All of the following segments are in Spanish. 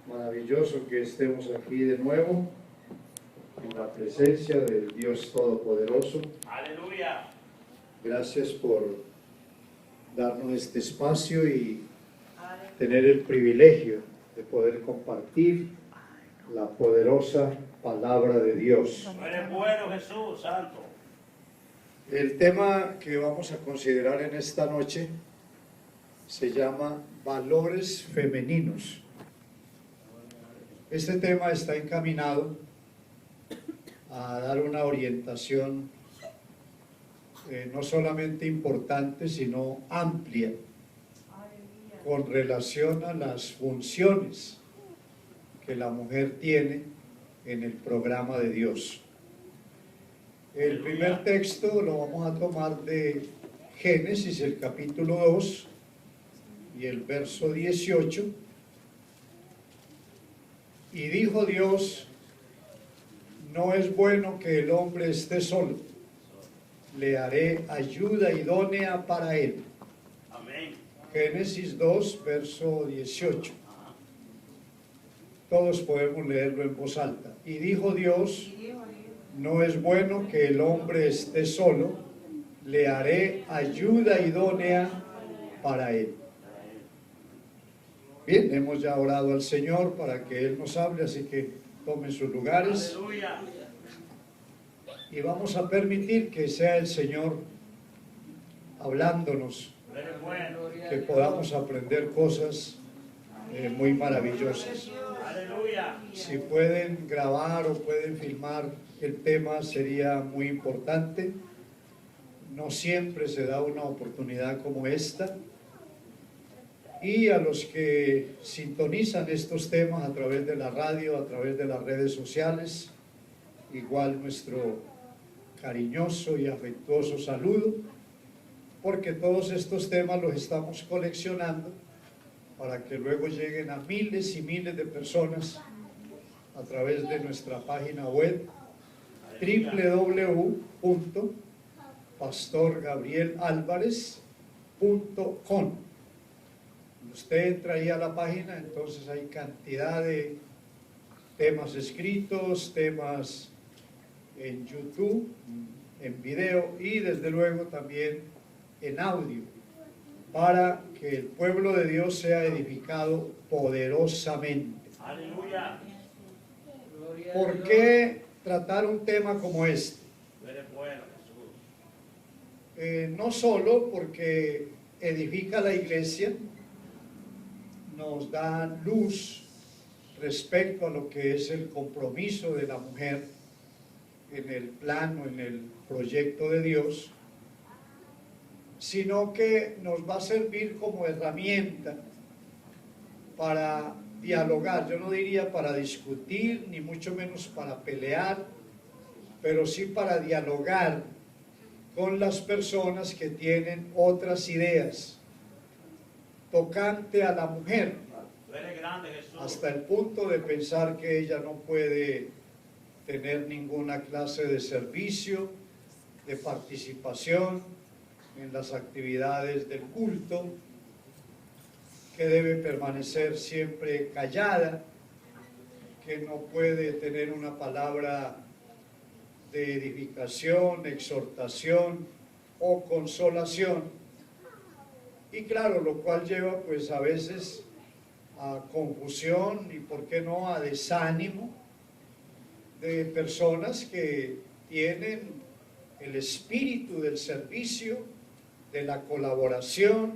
Maravilloso que estemos aquí de nuevo en la presencia del Dios Todopoderoso. Aleluya. Gracias por darnos este espacio y tener el privilegio de poder compartir la poderosa palabra de Dios. Tú eres bueno, Jesús, santo. El tema que vamos a considerar en esta noche se llama valores femeninos. Este tema está encaminado a dar una orientación no solamente importante, sino amplia con relación a las funciones que la mujer tiene en el programa de Dios. El primer texto lo vamos a tomar de Génesis, el capítulo 2 y el verso 18. Y dijo Dios: no es bueno que el hombre esté solo, le haré ayuda idónea para él. Amén. Génesis 2, verso 18. Todos podemos leerlo en voz alta. Y dijo Dios: no es bueno que el hombre esté solo, le haré ayuda idónea para él. Bien, hemos ya orado al Señor para que Él nos hable, así que tomen sus lugares. Aleluya. Y vamos a permitir que sea el Señor hablándonos, Tú eres bueno. que podamos aprender cosas muy maravillosas. Aleluya. Si pueden grabar o pueden filmar el tema, sería muy importante. No siempre se da una oportunidad como esta. Y a los que sintonizan estos temas a través de la radio, a través de las redes sociales, igual nuestro cariñoso y afectuoso saludo, porque todos estos temas los estamos coleccionando para que luego lleguen a miles y miles de personas a través de nuestra página web www.pastorgabrielalvarez.com. Usted entra ahí a la página, entonces hay cantidad de temas escritos, temas en YouTube, en video y desde luego también en audio, para que el pueblo de Dios sea edificado poderosamente. Aleluya. ¿Por qué tratar un tema como este? Tú eres bueno, Jesús. No solo porque edifica la iglesia, nos da luz respecto a lo que es el compromiso de la mujer en el plano, en el proyecto de Dios, sino que nos va a servir como herramienta para dialogar. Yo no diría para discutir, ni mucho menos para pelear, pero sí para dialogar con las personas que tienen otras ideas tocante a la mujer, Tú eres grande, Jesús. hasta el punto de pensar que ella no puede tener ninguna clase de servicio, de participación en las actividades del culto, que debe permanecer siempre callada, que no puede tener una palabra de edificación, exhortación o consolación. Y claro, lo cual lleva pues a veces a confusión y por qué no a desánimo de personas que tienen el espíritu del servicio, de la colaboración,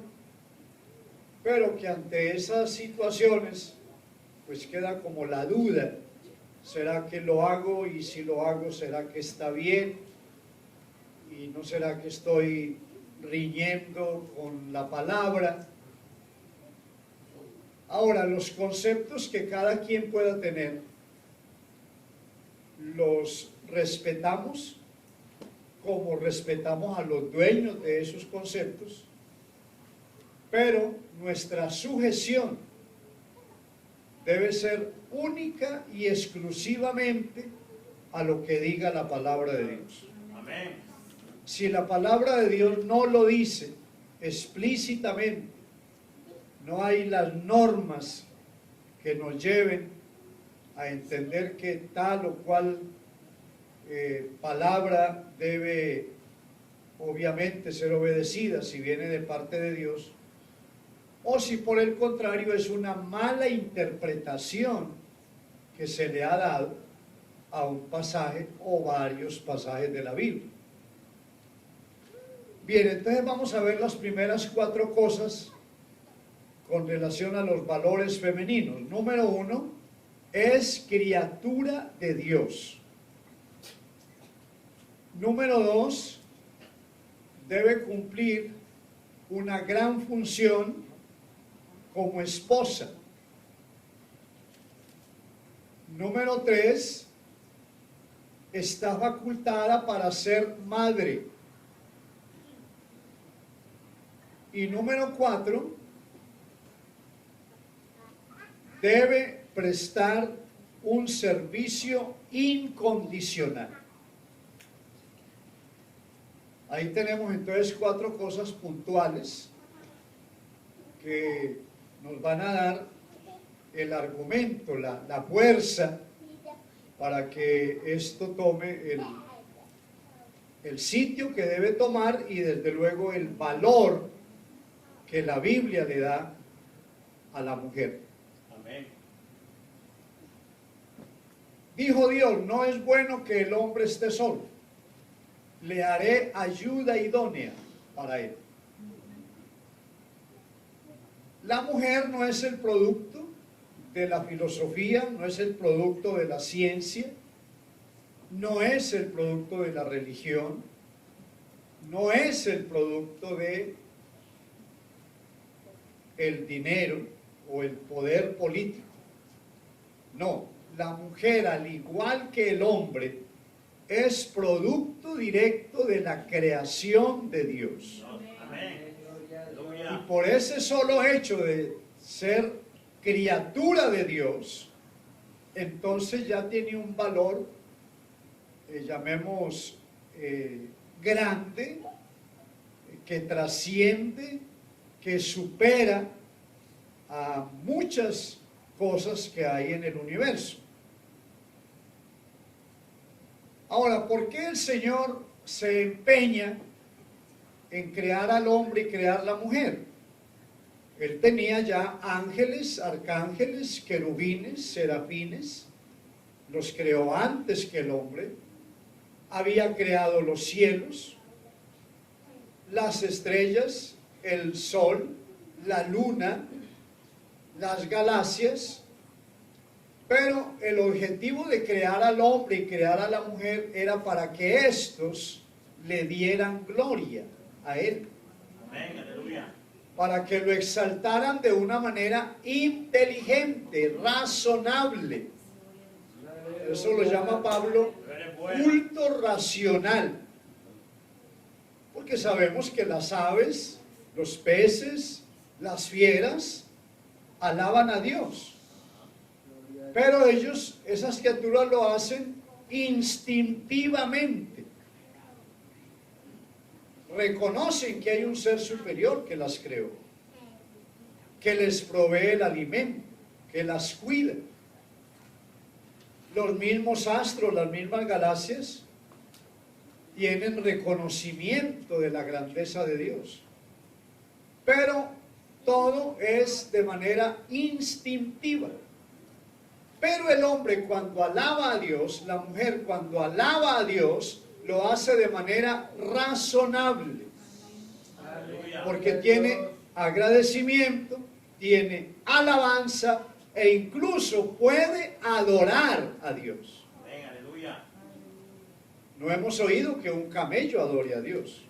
pero que ante esas situaciones pues queda como la duda: ¿será que lo hago? Y si lo hago, ¿será que está bien? ¿Y no será que estoy riñendo con la palabra? Ahora, los conceptos que cada quien pueda tener, los respetamos como respetamos a los dueños de esos conceptos, pero nuestra sujeción debe ser única y exclusivamente a lo que diga la palabra de Dios. Amén. Si la palabra de Dios no lo dice explícitamente, no hay las normas que nos lleven a entender que tal o cual palabra debe obviamente ser obedecida si viene de parte de Dios, o si por el contrario es una mala interpretación que se le ha dado a un pasaje o varios pasajes de la Biblia. Bien, entonces vamos a ver las primeras 4 cosas con relación a los valores femeninos. Número 1, es criatura de Dios. Número 2, debe cumplir una gran función como esposa. Número 3, está facultada para ser madre. Y número 4, debe prestar un servicio incondicional. Ahí tenemos entonces 4 cosas puntuales que nos van a dar el argumento, la fuerza para que esto tome el sitio que debe tomar y desde luego el valor que la Biblia le da a la mujer. Amén. Dijo Dios, no es bueno que el hombre esté solo. Le haré ayuda idónea para él. La mujer no es el producto de la filosofía, no es el producto de la ciencia, no es el producto de la religión, no es el producto de el dinero o el poder político. No, la mujer, al igual que el hombre, es producto directo de la creación de Dios. Amén. Y por ese solo hecho de ser criatura de Dios, entonces ya tiene un valor, llamemos grande, que trasciende, que supera a muchas cosas que hay en el universo. Ahora, ¿por qué el Señor se empeña en crear al hombre y crear la mujer? Él tenía ya ángeles, arcángeles, querubines, serafines, los creó antes que el hombre, había creado los cielos, las estrellas, el sol, la luna, las galaxias, pero el objetivo de crear al hombre y crear a la mujer era para que éstos le dieran gloria a él. Amén, aleluya. Para que lo exaltaran de una manera inteligente, razonable. Eso lo llama Pablo culto racional. Porque sabemos que las aves, los peces, las fieras, alaban a Dios. Pero ellos, esas criaturas lo hacen instintivamente. Reconocen que hay un ser superior que las creó, que les provee el alimento, que las cuida. Los mismos astros, las mismas galaxias, tienen reconocimiento de la grandeza de Dios. Pero todo es de manera instintiva. Pero el hombre cuando alaba a Dios, la mujer cuando alaba a Dios, lo hace de manera razonable. Porque tiene agradecimiento, tiene alabanza e incluso puede adorar a Dios. Amén, aleluya. No hemos oído que un camello adore a Dios.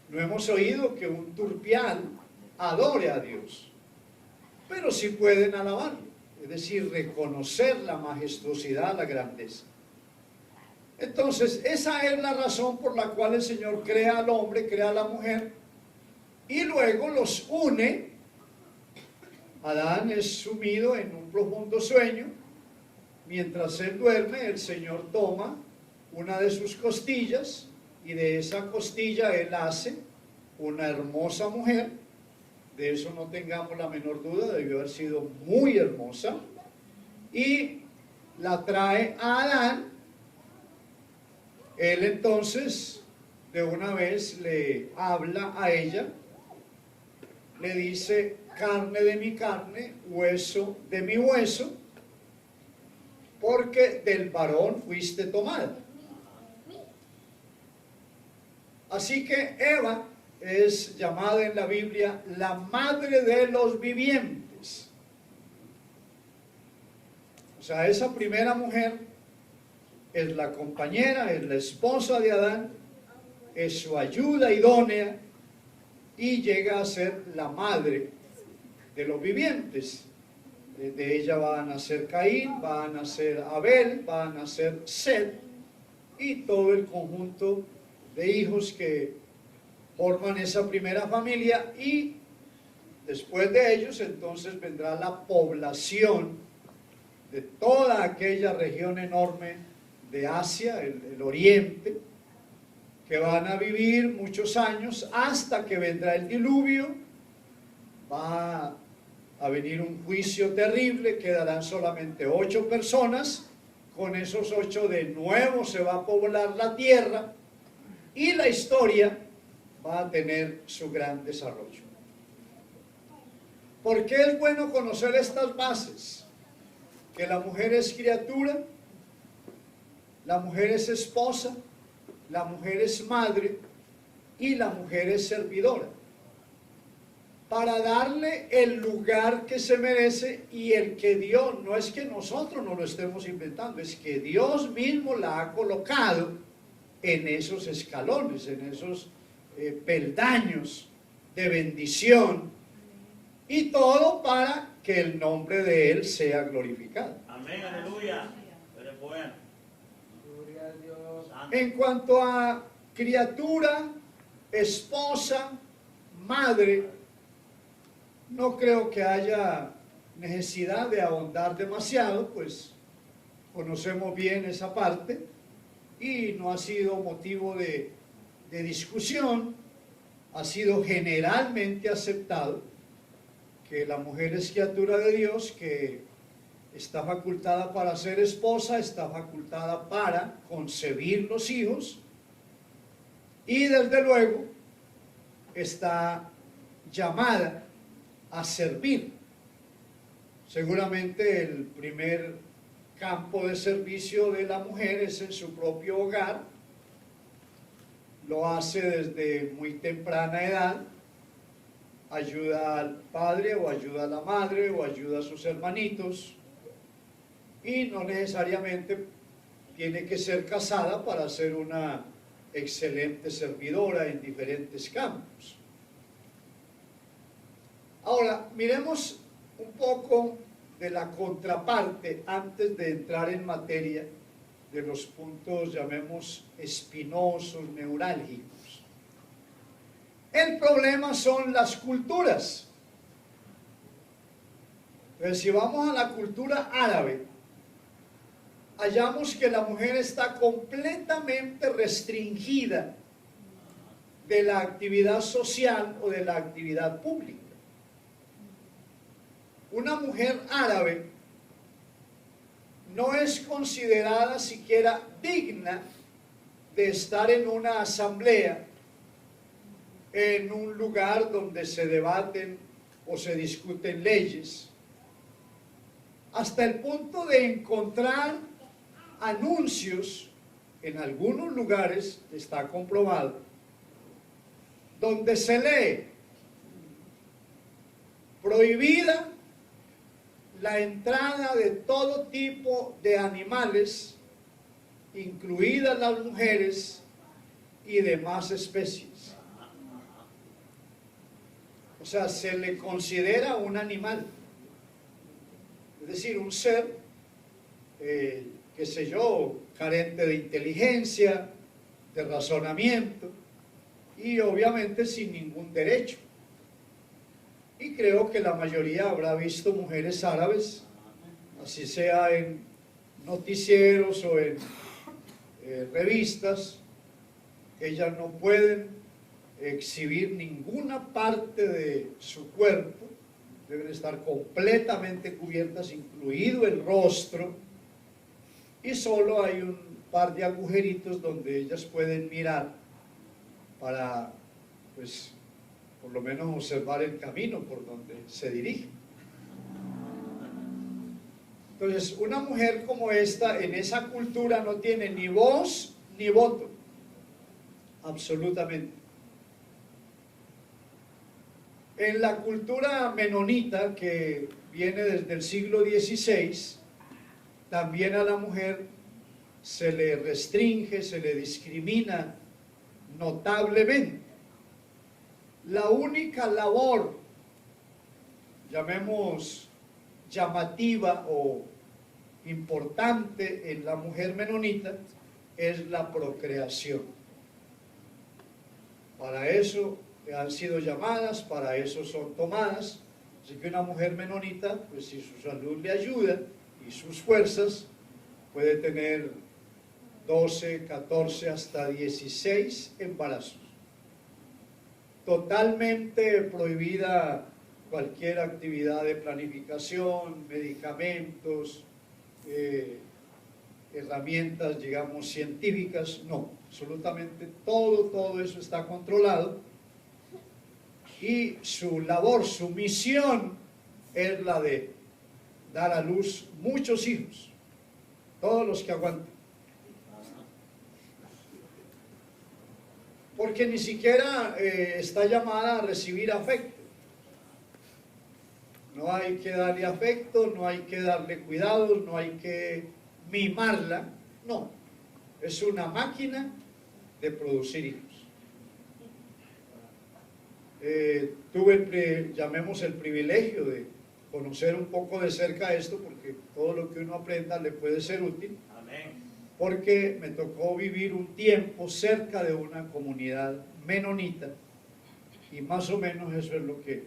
No hemos oído que un turpial adore a Dios. Pero sí pueden alabarlo, es decir, reconocer la majestuosidad, la grandeza. Entonces, esa es la razón por la cual el Señor crea al hombre, crea a la mujer, y luego los une. Adán es sumido en un profundo sueño. Mientras él duerme, el Señor toma una de sus costillas, y de esa costilla él hace una hermosa mujer, de eso no tengamos la menor duda, debió haber sido muy hermosa, y la trae a Adán. Él entonces de una vez le habla a ella, le dice: carne de mi carne, hueso de mi hueso, porque del varón fuiste tomada. Así que Eva es llamada en la Biblia la madre de los vivientes. O sea, esa primera mujer es la compañera, es la esposa de Adán, es su ayuda idónea y llega a ser la madre de los vivientes. De ella va a nacer Caín, va a nacer Abel, va a nacer Set y todo el conjunto de hijos que forman esa primera familia, y después de ellos entonces vendrá la población de toda aquella región enorme de Asia, el Oriente, que van a vivir muchos años hasta que vendrá el diluvio. Va a venir un juicio terrible, quedarán solamente 8 personas, con esos 8 de nuevo se va a poblar la tierra y la historia va a tener su gran desarrollo. ¿Por qué es bueno conocer estas bases? Que la mujer es criatura, la mujer es esposa, la mujer es madre y la mujer es servidora, para darle el lugar que se merece y el que Dios, no es que nosotros nos lo estemos inventando, es que Dios mismo la ha colocado en esos escalones, en esos peldaños de bendición, y todo para que el nombre de Él sea glorificado. Amén, aleluya. Eres bueno. Gloria a Dios. En cuanto a criatura, esposa, madre, no creo que haya necesidad de ahondar demasiado, pues conocemos bien esa parte y no ha sido motivo de discusión. Ha sido generalmente aceptado que la mujer es criatura de Dios, que está facultada para ser esposa, está facultada para concebir los hijos y desde luego está llamada a servir. Seguramente el primer campo de servicio de la mujer es en su propio hogar. Lo hace desde muy temprana edad, ayuda al padre o ayuda a la madre o ayuda a sus hermanitos, y no necesariamente tiene que ser casada para ser una excelente servidora en diferentes campos. Ahora, miremos un poco de la contraparte antes de entrar en materia de los puntos, llamemos, espinosos, neurálgicos. El problema son las culturas. Pero si vamos a la cultura árabe, hallamos que la mujer está completamente restringida de la actividad social o de la actividad pública. Una mujer árabe no es considerada siquiera digna de estar en una asamblea, en un lugar donde se debaten o se discuten leyes, hasta el punto de encontrar anuncios en algunos lugares, está comprobado, donde se lee: prohibida la entrada de todo tipo de animales, incluidas las mujeres y demás especies. O sea, se le considera un animal, es decir, un ser, qué sé yo, carente de inteligencia, de razonamiento y obviamente sin ningún derecho. Y creo que la mayoría habrá visto mujeres árabes, así sea en noticieros o en revistas. Ellas no pueden exhibir ninguna parte de su cuerpo, deben estar completamente cubiertas, incluido el rostro, y solo hay un par de agujeritos donde ellas pueden mirar para, pues, por lo menos observar el camino por donde se dirigen. Entonces, una mujer como esta, en esa cultura, no tiene ni voz ni voto, absolutamente. En la cultura menonita, que viene desde el siglo XVI, también a la mujer se le restringe, se le discrimina notablemente. La única labor, llamemos llamativa o importante en la mujer menonita, es la procreación. Para eso han sido llamadas, para eso son tomadas. Así que una mujer menonita, pues si su salud le ayuda y sus fuerzas, puede tener 12, 14, hasta 16 embarazos. Totalmente prohibida cualquier actividad de planificación, medicamentos, herramientas, digamos, científicas, no. Absolutamente todo eso está controlado. Y su labor, su misión es la de dar a luz muchos hijos, todos los que aguanten. Porque ni siquiera está llamada a recibir afecto. No hay que darle afecto, no hay que darle cuidados, no hay que mimarla, no. Es una máquina de producir hijos. Tuve, llamemos, el privilegio de conocer un poco de cerca esto, porque todo lo que uno aprenda le puede ser útil. Amén. Porque me tocó vivir un tiempo cerca de una comunidad menonita, y más o menos eso es lo que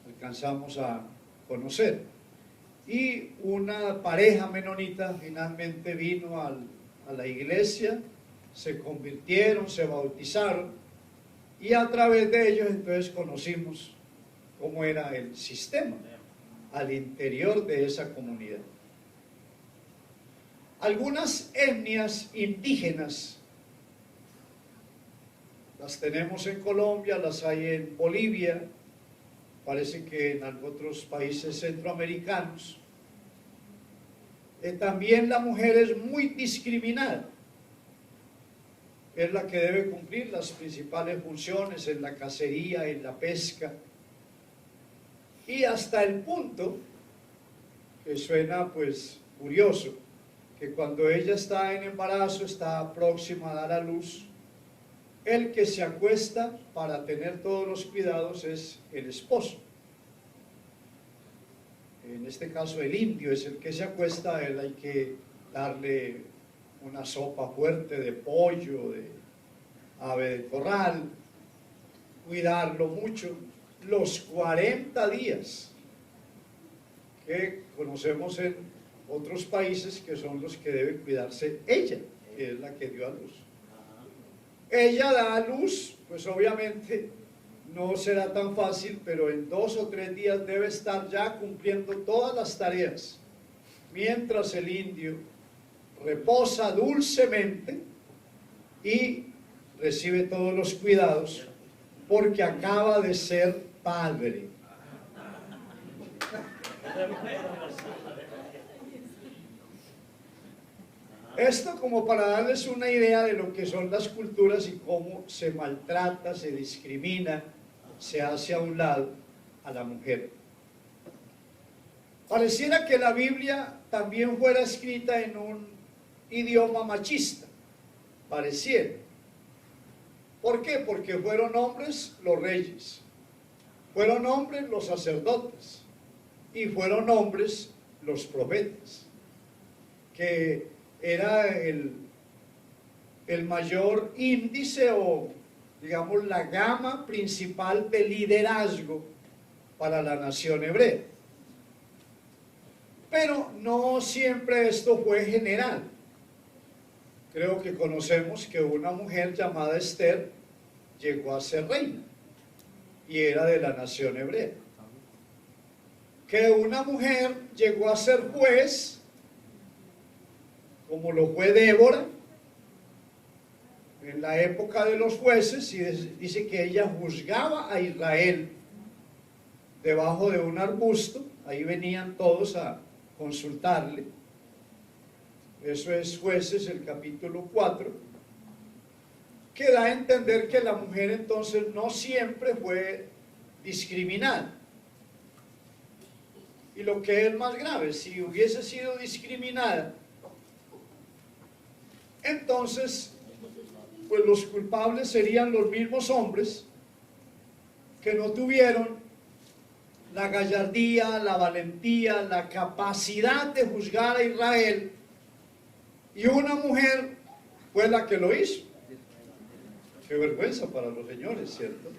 alcanzamos a conocer. Y una pareja menonita finalmente vino a la iglesia, se convirtieron, se bautizaron, y a través de ellos entonces conocimos cómo era el sistema al interior de esa comunidad. Algunas etnias indígenas las tenemos en Colombia, las hay en Bolivia, parece que en otros países centroamericanos. También la mujer es muy discriminada. Es la que debe cumplir las principales funciones en la cacería, en la pesca. Y hasta el punto, que suena pues curioso, que cuando ella está en embarazo, está próxima a dar a luz, el que se acuesta para tener todos los cuidados es el esposo. En este caso el indio es el que se acuesta, a él hay que darle una sopa fuerte de pollo, de ave de corral, cuidarlo mucho, los 40 días que conocemos en otros países, que son los que debe cuidarse ella, que es la que dio a luz. Ella da a luz, pues obviamente no será tan fácil, pero en 2 o 3 días debe estar ya cumpliendo todas las tareas, mientras el indio reposa dulcemente y recibe todos los cuidados, porque acaba de ser padre. Esto como para darles una idea de lo que son las culturas y cómo se maltrata, se discrimina, se hace a un lado a la mujer. Pareciera que la Biblia también fuera escrita en un idioma machista, pareciera. ¿Por qué? Porque fueron hombres los reyes, fueron hombres los sacerdotes y fueron hombres los profetas, que era el mayor índice o, digamos, la gama principal de liderazgo para la nación hebrea. Pero no siempre esto fue general. Creo que conocemos que una mujer llamada Esther llegó a ser reina y era de la nación hebrea. Que una mujer llegó a ser juez, como lo fue Débora, en la época de los jueces, y dice que ella juzgaba a Israel debajo de un arbusto. Ahí venían todos a consultarle. Eso es Jueces, el capítulo 4, que da a entender que la mujer entonces no siempre fue discriminada. Y lo que es más grave, si hubiese sido discriminada, entonces pues los culpables serían los mismos hombres que no tuvieron la gallardía, la valentía, la capacidad de juzgar a Israel, y una mujer fue la que lo hizo. Qué vergüenza para los señores, ¿cierto?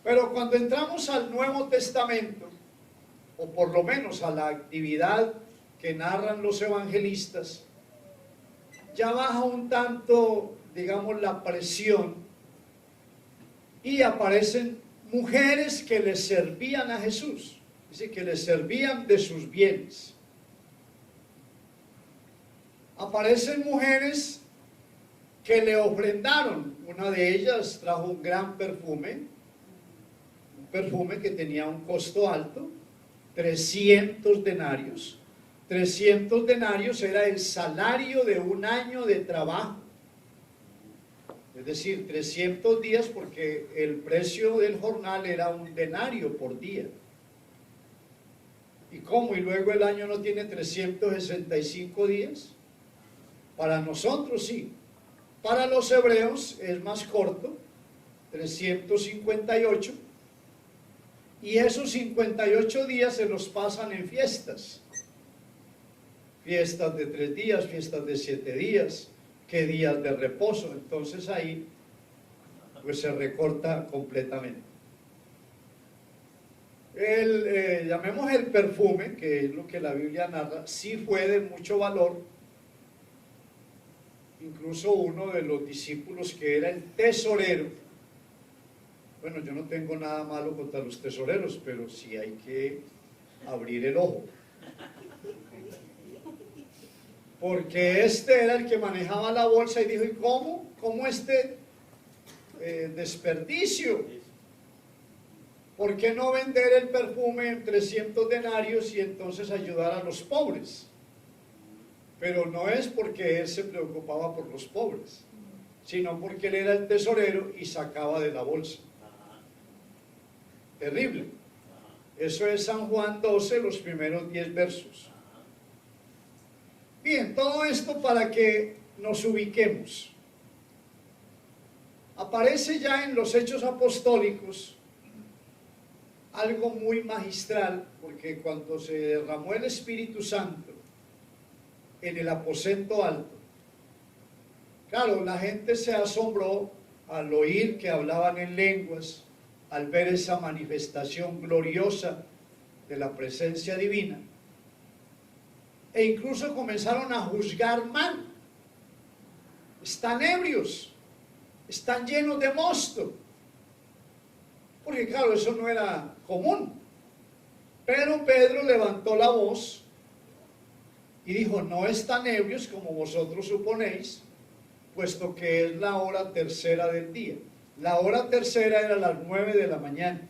Pero cuando entramos al Nuevo Testamento, o por lo menos a la actividad que narran los evangelistas, ya baja un tanto, digamos, la presión, y aparecen mujeres que le servían a Jesús. Dice que le servían de sus bienes. Aparecen mujeres que le ofrendaron. Una de ellas trajo un gran perfume, un perfume que tenía un costo alto, 300 denarios. 300 denarios era el salario de un año de trabajo. Es decir, 300 días, porque el precio del jornal era un denario por día. ¿Y cómo? ¿Y luego el año no tiene 365 días? Para nosotros sí. Para los hebreos es más corto, 358. Y esos 58 días se los pasan en fiestas. Fiestas de 3 días, fiestas de 7 días, que días de reposo. Entonces ahí pues se recorta completamente. Llamemos el perfume, que es lo que la Biblia narra, sí fue de mucho valor. Incluso uno de los discípulos, que era el tesorero, bueno, yo no tengo nada malo contra los tesoreros, pero sí hay que abrir el ojo, porque este era el que manejaba la bolsa, y dijo: ¿y cómo? ¿Cómo este desperdicio? ¿Por qué no vender el perfume en 300 denarios y entonces ayudar a los pobres? Pero no es porque él se preocupaba por los pobres, sino porque él era el tesorero y sacaba de la bolsa. Terrible. Eso es San Juan 12, los primeros 10 versos. Bien, todo esto para que nos ubiquemos. Aparece ya en los Hechos Apostólicos algo muy magistral, porque cuando se derramó el Espíritu Santo en el aposento alto, claro, la gente se asombró al oír que hablaban en lenguas, al ver esa manifestación gloriosa de la presencia divina, e incluso comenzaron a juzgar mal. Están ebrios, están llenos de mosto, porque claro, eso no era común. Pero Pedro levantó la voz y dijo: no están ebrios como vosotros suponéis, puesto que es la hora tercera del día. La hora tercera era las 9 de la mañana.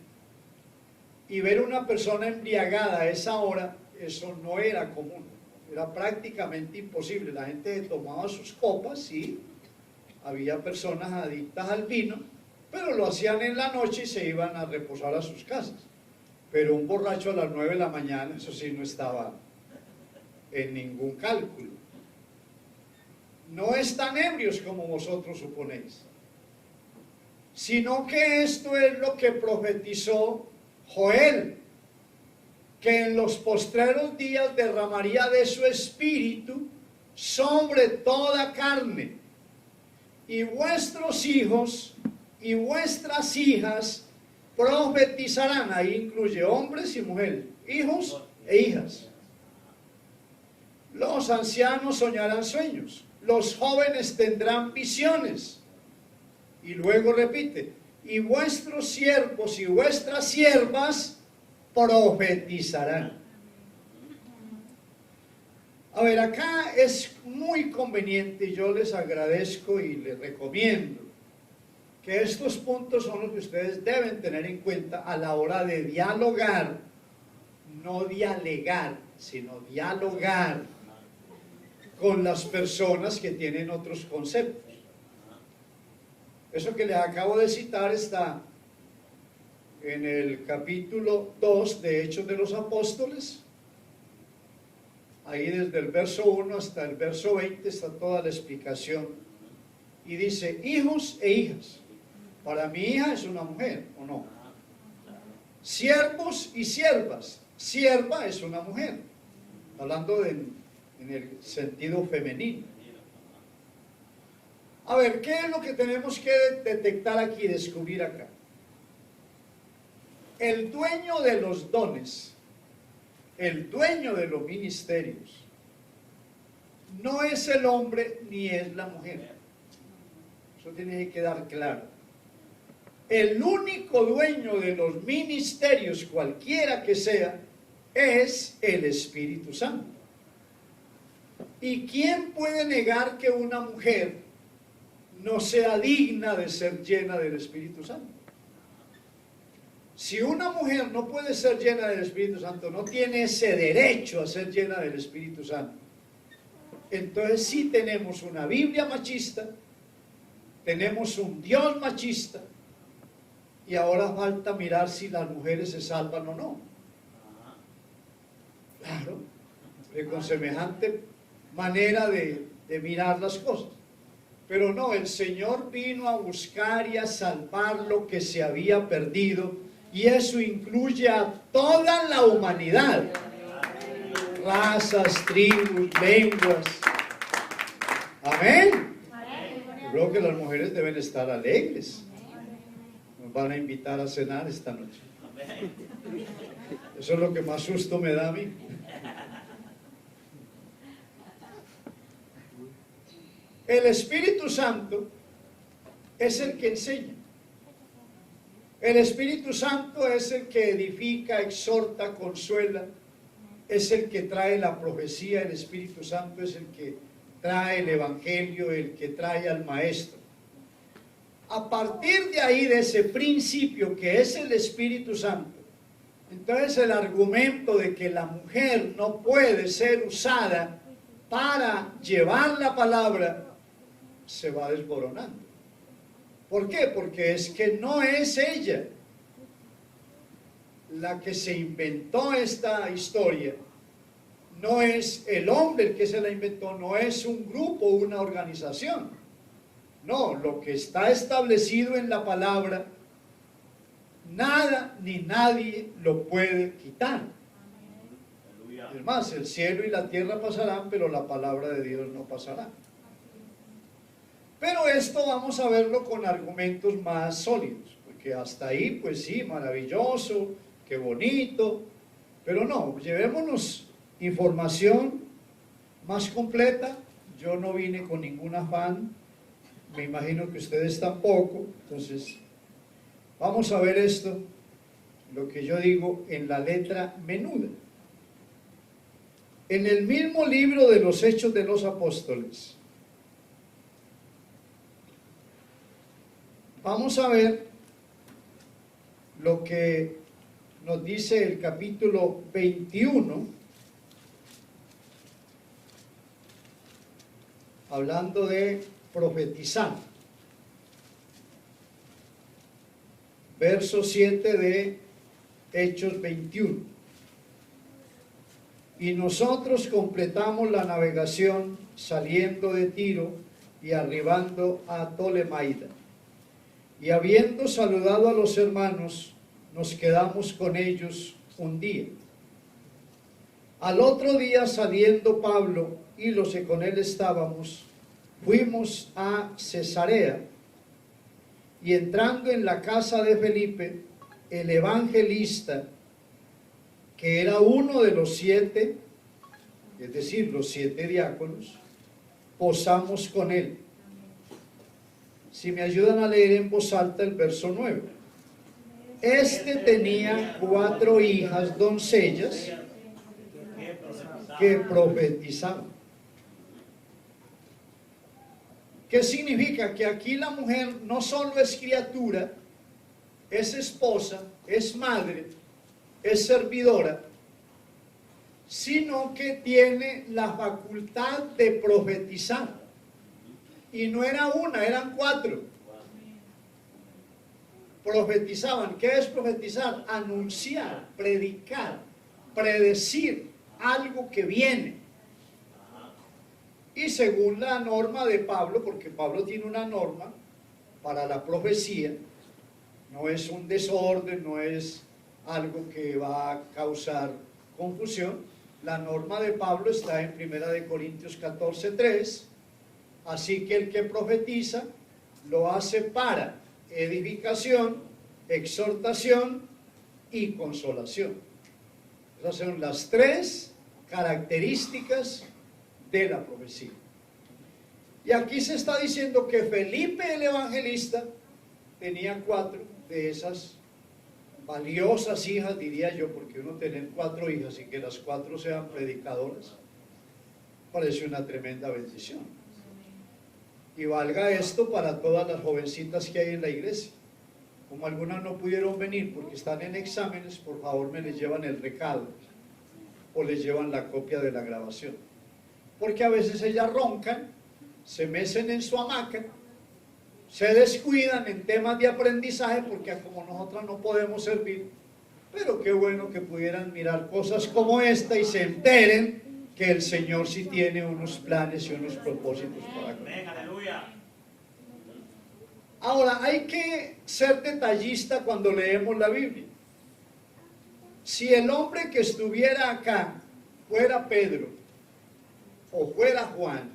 Y ver una persona embriagada a esa hora, eso no era común. Era prácticamente imposible. La gente tomaba sus copas, y había personas adictas al vino, pero lo hacían en la noche y se iban a reposar a sus casas. Pero un borracho a las 9 de la mañana, eso sí, no estaba en ningún cálculo. No están ebrios como vosotros suponéis, sino que esto es lo que profetizó Joel, que en los postreros días derramaría de su espíritu sobre toda carne, y vuestros hijos y vuestras hijas profetizarán. Ahí incluye hombres y mujeres, hijos e hijas. Los ancianos soñarán sueños, los jóvenes tendrán visiones. Y luego repite, y vuestros siervos y vuestras siervas profetizarán. A ver, acá es muy conveniente, yo les agradezco y les recomiendo que estos puntos son los que ustedes deben tener en cuenta a la hora de dialogar, no dialegar, sino dialogar con las personas que tienen otros conceptos. Eso que les acabo de citar está en el capítulo 2 de Hechos de los Apóstoles. Ahí desde el verso 1 hasta el verso 20 está toda la explicación. Y dice, hijos e hijas. Para mi hija es una mujer, ¿o no? Siervos y siervas. Sierva es una mujer. Hablando en el sentido femenino. A ver, ¿qué es lo que tenemos que detectar aquí, descubrir acá? El dueño de los dones, el dueño de los ministerios, no es el hombre ni es la mujer. Eso tiene que quedar claro. El único dueño de los ministerios, cualquiera que sea, es el Espíritu Santo. ¿Y quién puede negar que una mujer no sea digna de ser llena del Espíritu Santo? Si una mujer no puede ser llena del Espíritu Santo, no tiene ese derecho a ser llena del Espíritu Santo, entonces sí tenemos una Biblia machista, tenemos un Dios machista, y ahora falta mirar si las mujeres se salvan o no. Claro, con semejante manera de mirar las cosas. Pero no, el Señor vino a buscar y a salvar lo que se había perdido, y eso incluye a toda la humanidad. Razas, tribus, lenguas. Amén. Yo creo que las mujeres deben estar alegres. Nos van a invitar a cenar esta noche. Eso es lo que más susto me da a mí. El Espíritu Santo es el que enseña. El Espíritu Santo es el que edifica, exhorta, consuela. Es el que trae la profecía. El Espíritu Santo es el que trae el Evangelio, el que trae al Maestro. A partir de ahí, de ese principio que es el Espíritu Santo, entonces el argumento de que la mujer no puede ser usada para llevar la palabra se va desboronando. ¿Por qué? Porque es que no es ella la que se inventó esta historia, no es el hombre el que se la inventó, no es un grupo, una organización. No, lo que está establecido en la palabra, nada ni nadie lo puede quitar. Es más, el cielo y la tierra pasarán, pero la palabra de Dios no pasará. Pero esto vamos a verlo con argumentos más sólidos, porque hasta ahí, pues sí, maravilloso, qué bonito, pero no, llevémonos información más completa. Yo no vine con ningún afán, me imagino que ustedes tampoco, entonces vamos a ver esto, lo que yo digo en la letra menuda. En el mismo libro de los Hechos de los Apóstoles, vamos a ver lo que nos dice el capítulo 21, hablando de profetizar. Verso 7 de Hechos 21. Y nosotros completamos la navegación saliendo de Tiro y arribando a Tolemaida. Y habiendo saludado a los hermanos, nos quedamos con ellos un día. Al otro día, saliendo Pablo y los que con él estábamos, fuimos a Cesarea, y entrando en la casa de Felipe, el evangelista, que era uno de los 7, es decir, los 7 diáconos, posamos con él. Si me ayudan a leer en voz alta el verso 9. Este tenía 4 hijas doncellas que profetizaban. ¿Qué significa? Que aquí la mujer no solo es criatura, es esposa, es madre, es servidora, sino que tiene la facultad de profetizar. Y no era una, eran 4. Profetizaban. ¿Qué es profetizar? Anunciar, predicar, predecir algo que viene. Y según la norma de Pablo, porque Pablo tiene una norma para la profecía, no es un desorden, no es algo que va a causar confusión. La norma de Pablo está en 1 Corintios 14:3. Así que el que profetiza lo hace para edificación, exhortación y consolación. Esas son las 3 características de la profecía. Y aquí se está diciendo que Felipe el evangelista tenía 4 de esas valiosas hijas, diría yo, porque uno tener 4 hijas y que las 4 sean predicadoras, parece una tremenda bendición. Y valga esto para todas las jovencitas que hay en la iglesia. Como algunas no pudieron venir porque están en exámenes, por favor me les llevan el recado o les llevan la copia de la grabación. Porque a veces ellas roncan, se mecen en su hamaca, se descuidan en temas de aprendizaje porque como nosotras no podemos servir. Pero qué bueno que pudieran mirar cosas como esta y se enteren que el Señor sí tiene unos planes y unos propósitos para nosotros. Ahora, hay que ser detallista cuando leemos la Biblia. Si el hombre que estuviera acá fuera Pedro o fuera Juan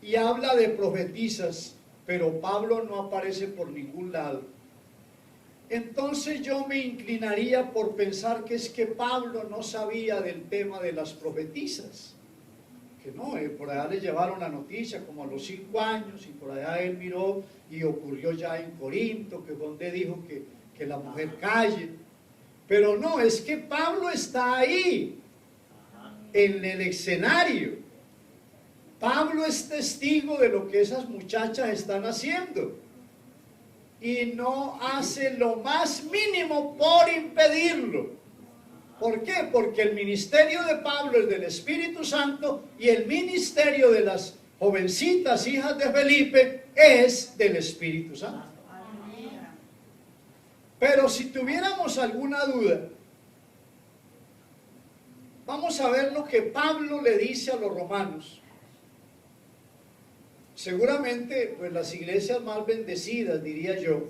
y habla de profetizas, pero Pablo no aparece por ningún lado, entonces yo me inclinaría por pensar que es que Pablo no sabía del tema de las profetizas. Que no, por allá le llevaron la noticia como a los 5 años y por allá él miró y ocurrió ya en Corinto, que fue donde dijo que la mujer calle. Pero no, es que Pablo está ahí, en el escenario. Pablo es testigo de lo que esas muchachas están haciendo y no hace lo más mínimo por impedirlo. ¿Por qué? Porque el ministerio de Pablo es del Espíritu Santo y el ministerio de las jovencitas hijas de Felipe es del Espíritu Santo. Pero si tuviéramos alguna duda, vamos a ver lo que Pablo le dice a los romanos. Seguramente, pues las iglesias más bendecidas, diría yo,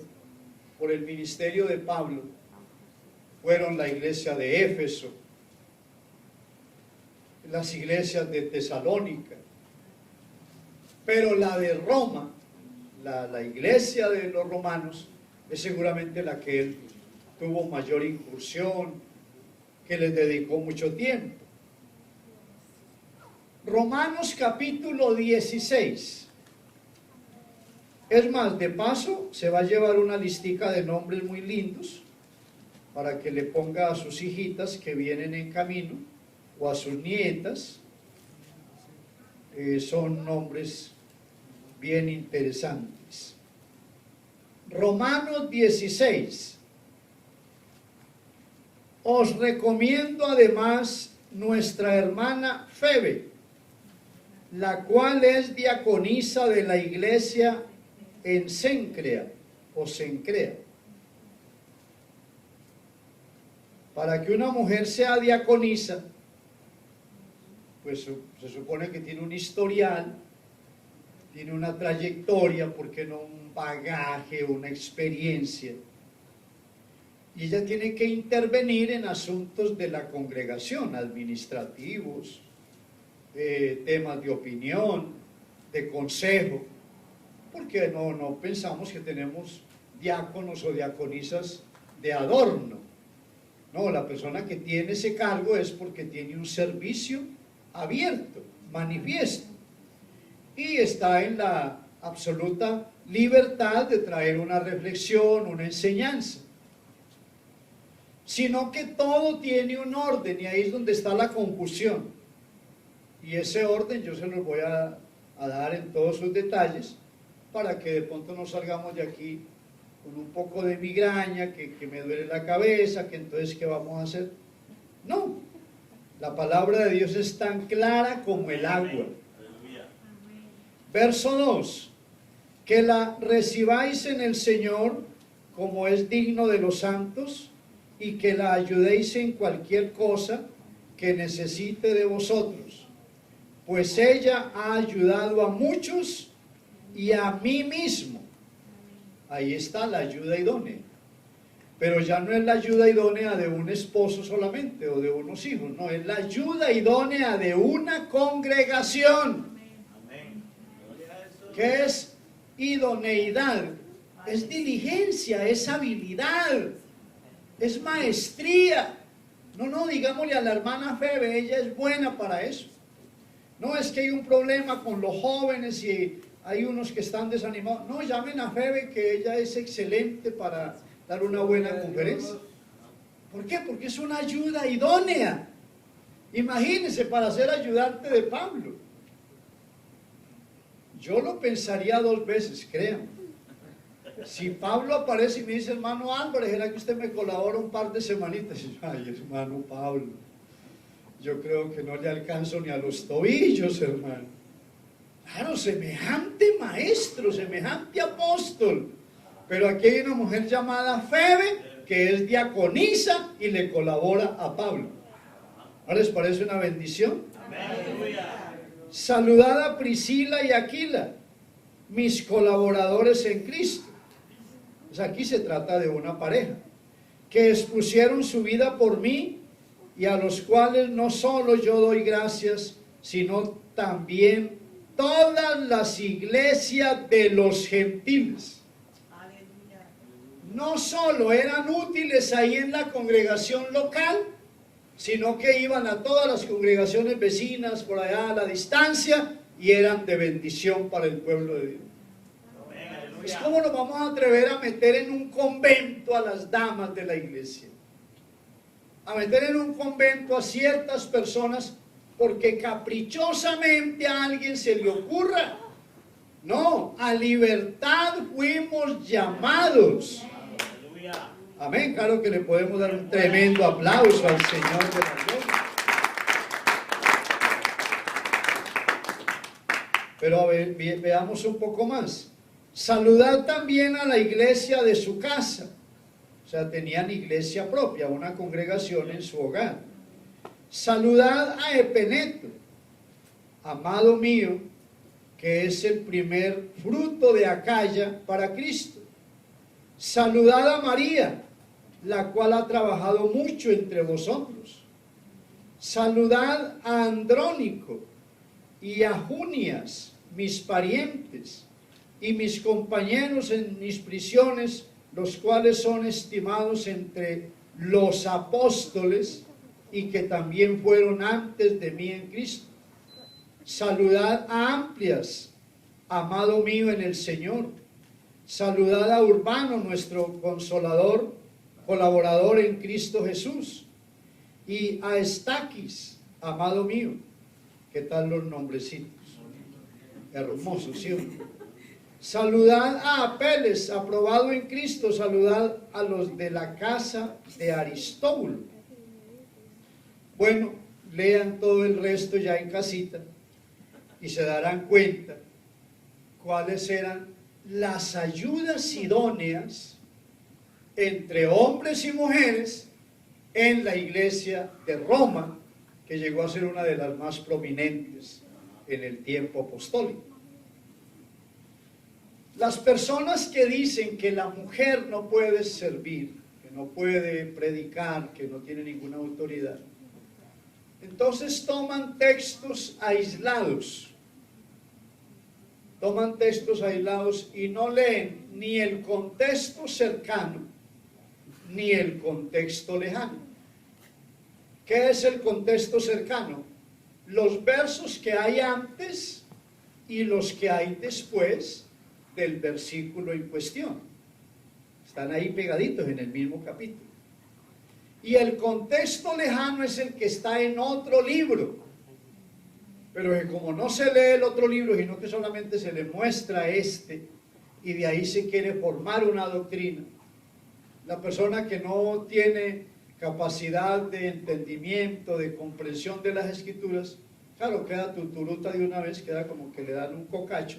por el ministerio de Pablo, fueron la iglesia de Éfeso, las iglesias de Tesalónica, pero la de Roma, la iglesia de los romanos, es seguramente la que él tuvo mayor incursión, que les dedicó mucho tiempo. Romanos capítulo 16. Es más, de paso, se va a llevar una listica de nombres muy lindos para que le ponga a sus hijitas que vienen en camino o a sus nietas. Son nombres bien interesantes. Romanos 16. Os recomiendo además nuestra hermana Febe, la cual es diaconisa de la iglesia en Cencrea o Cencrea. Para que una mujer sea diaconisa, pues se supone que tiene un historial, tiene una trayectoria, ¿por qué no un bagaje, una experiencia? Y ella tiene que intervenir en asuntos de la congregación, administrativos, temas de opinión, de consejo, porque no pensamos que tenemos diáconos o diaconisas de adorno. No, la persona que tiene ese cargo es porque tiene un servicio abierto, manifiesto. y está en la absoluta libertad de traer una reflexión, una enseñanza. Sino que todo tiene un orden y ahí es donde está la confusión. Y ese orden yo se los voy a dar en todos sus detalles para que de pronto no salgamos de aquí con un poco de migraña, que me duele la cabeza, que entonces ¿qué vamos a hacer? No, la palabra de Dios es tan clara como el agua. Aleluya. Verso 2, que la recibáis en el Señor como es digno de los santos y que la ayudéis en cualquier cosa que necesite de vosotros, pues ella ha ayudado a muchos y a mí mismo. Ahí está la ayuda idónea. Pero ya no es la ayuda idónea de un esposo solamente o de unos hijos, no, es la ayuda idónea de una congregación. Amén. Gloria a Jesús. ¿Qué es idoneidad? Es diligencia, es habilidad, es maestría. No, digámosle a la hermana Febe, ella es buena para eso. No es que hay un problema con los jóvenes y hay unos que están desanimados. No, llamen a Febe que ella es excelente para dar una buena conferencia. ¿Por qué? Porque es una ayuda idónea. Imagínense para ser ayudante de Pablo. Yo lo pensaría 2 veces, créanme. Si Pablo aparece y me dice, hermano Álvarez, ¿era que usted me colabora un par de semanitas? Y yo, ay, hermano Pablo, yo creo que no le alcanzo ni a los tobillos, hermano. Claro, semejante maestro, semejante apóstol. Pero aquí hay una mujer llamada Febe, que es diaconisa y le colabora a Pablo. ¿No les parece una bendición? Aleluya. Saludad a Priscila y Aquila, mis colaboradores en Cristo. Pues aquí se trata de una pareja, que expusieron su vida por mí y a los cuales no solo yo doy gracias, sino también todas las iglesias de los gentiles. No solo eran útiles ahí en la congregación local, sino que iban a todas las congregaciones vecinas por allá a la distancia y eran de bendición para el pueblo de Dios. Amén. Aleluya. Pues ¿cómo nos vamos a atrever a meter en un convento a las damas de la iglesia? A meter en un convento a ciertas personas porque caprichosamente a alguien se le ocurra. No, a libertad fuimos llamados. Aleluya. Amén, claro que le podemos dar un tremendo aplauso al Señor de la gloria. Pero a ver, veamos un poco más. Saludad también a la iglesia de su casa. O sea, tenían iglesia propia, una congregación en su hogar. Saludad a Epeneto, amado mío, que es el primer fruto de Acaya para Cristo. Saludad a María, la cual ha trabajado mucho entre vosotros. Saludad a Andrónico y a Junias, mis parientes, y mis compañeros en mis prisiones, los cuales son estimados entre los apóstoles y que también fueron antes de mí en Cristo. Saludad a Amplias, amado mío en el Señor. Saludad a Urbano, nuestro consolador, colaborador en Cristo Jesús. Y a Estaquis, amado mío. ¿Qué tal los nombrecitos? Hermosos, ¿sí? Saludad a Apeles, aprobado en Cristo. Saludad a los de la casa de Aristóbulo. Bueno, lean todo el resto ya en casita y se darán cuenta cuáles eran las ayudas idóneas entre hombres y mujeres en la iglesia de Roma, que llegó a ser una de las más prominentes en el tiempo apostólico. Las personas que dicen que la mujer no puede servir, que no puede predicar, que no tiene ninguna autoridad, entonces toman textos aislados y no leen ni el contexto cercano ni el contexto lejano. ¿Qué es el contexto cercano? Los versos que hay antes y los que hay después del versículo en cuestión. Están ahí pegaditos en el mismo capítulo. Y el contexto lejano es el que está en otro libro. Pero que como no se lee el otro libro, sino que solamente se le muestra este, y de ahí se quiere formar una doctrina, la persona que no tiene capacidad de entendimiento, de comprensión de las escrituras, claro, queda tuturuta de una vez, queda como que le dan un cocacho,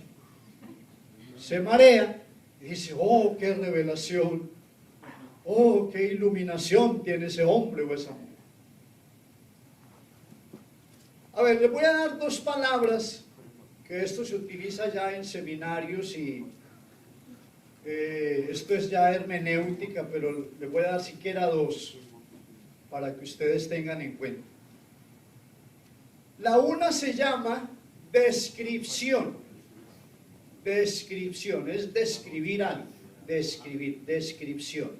se marea y dice, oh, qué revelación, oh, qué iluminación tiene ese hombre o esa mujer. A ver, les voy a dar dos palabras, que esto se utiliza ya en seminarios y esto es ya hermenéutica, pero les voy a dar siquiera dos para que ustedes tengan en cuenta. La una se llama descripción. Descripción, es describir algo, descripción.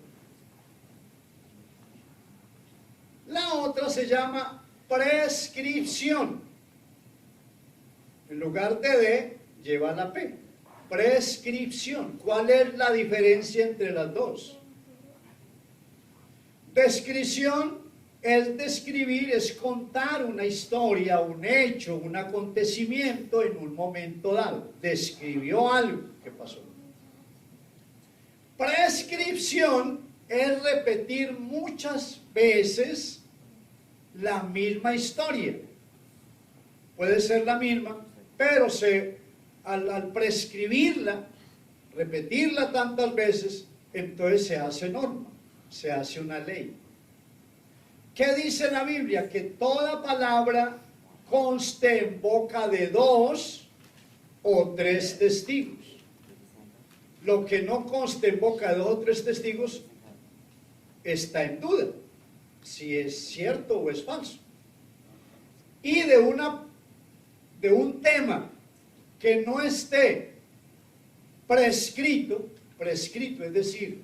La otra se llama prescripción. En lugar de D, lleva la P. Prescripción. ¿Cuál es la diferencia entre las dos? Descripción es describir, es contar una historia, un hecho, un acontecimiento en un momento dado. Describió algo que pasó. Prescripción es repetir muchas veces la misma historia. Puede ser la misma, pero al prescribirla, repetirla tantas veces, entonces se hace norma, se hace una ley. ¿Qué dice la Biblia? Que toda palabra conste en boca de 2 o 3 testigos. Lo que no conste en boca de 2 o 3 testigos está en duda, si es cierto o es falso. Y de un tema que no esté prescrito, es decir,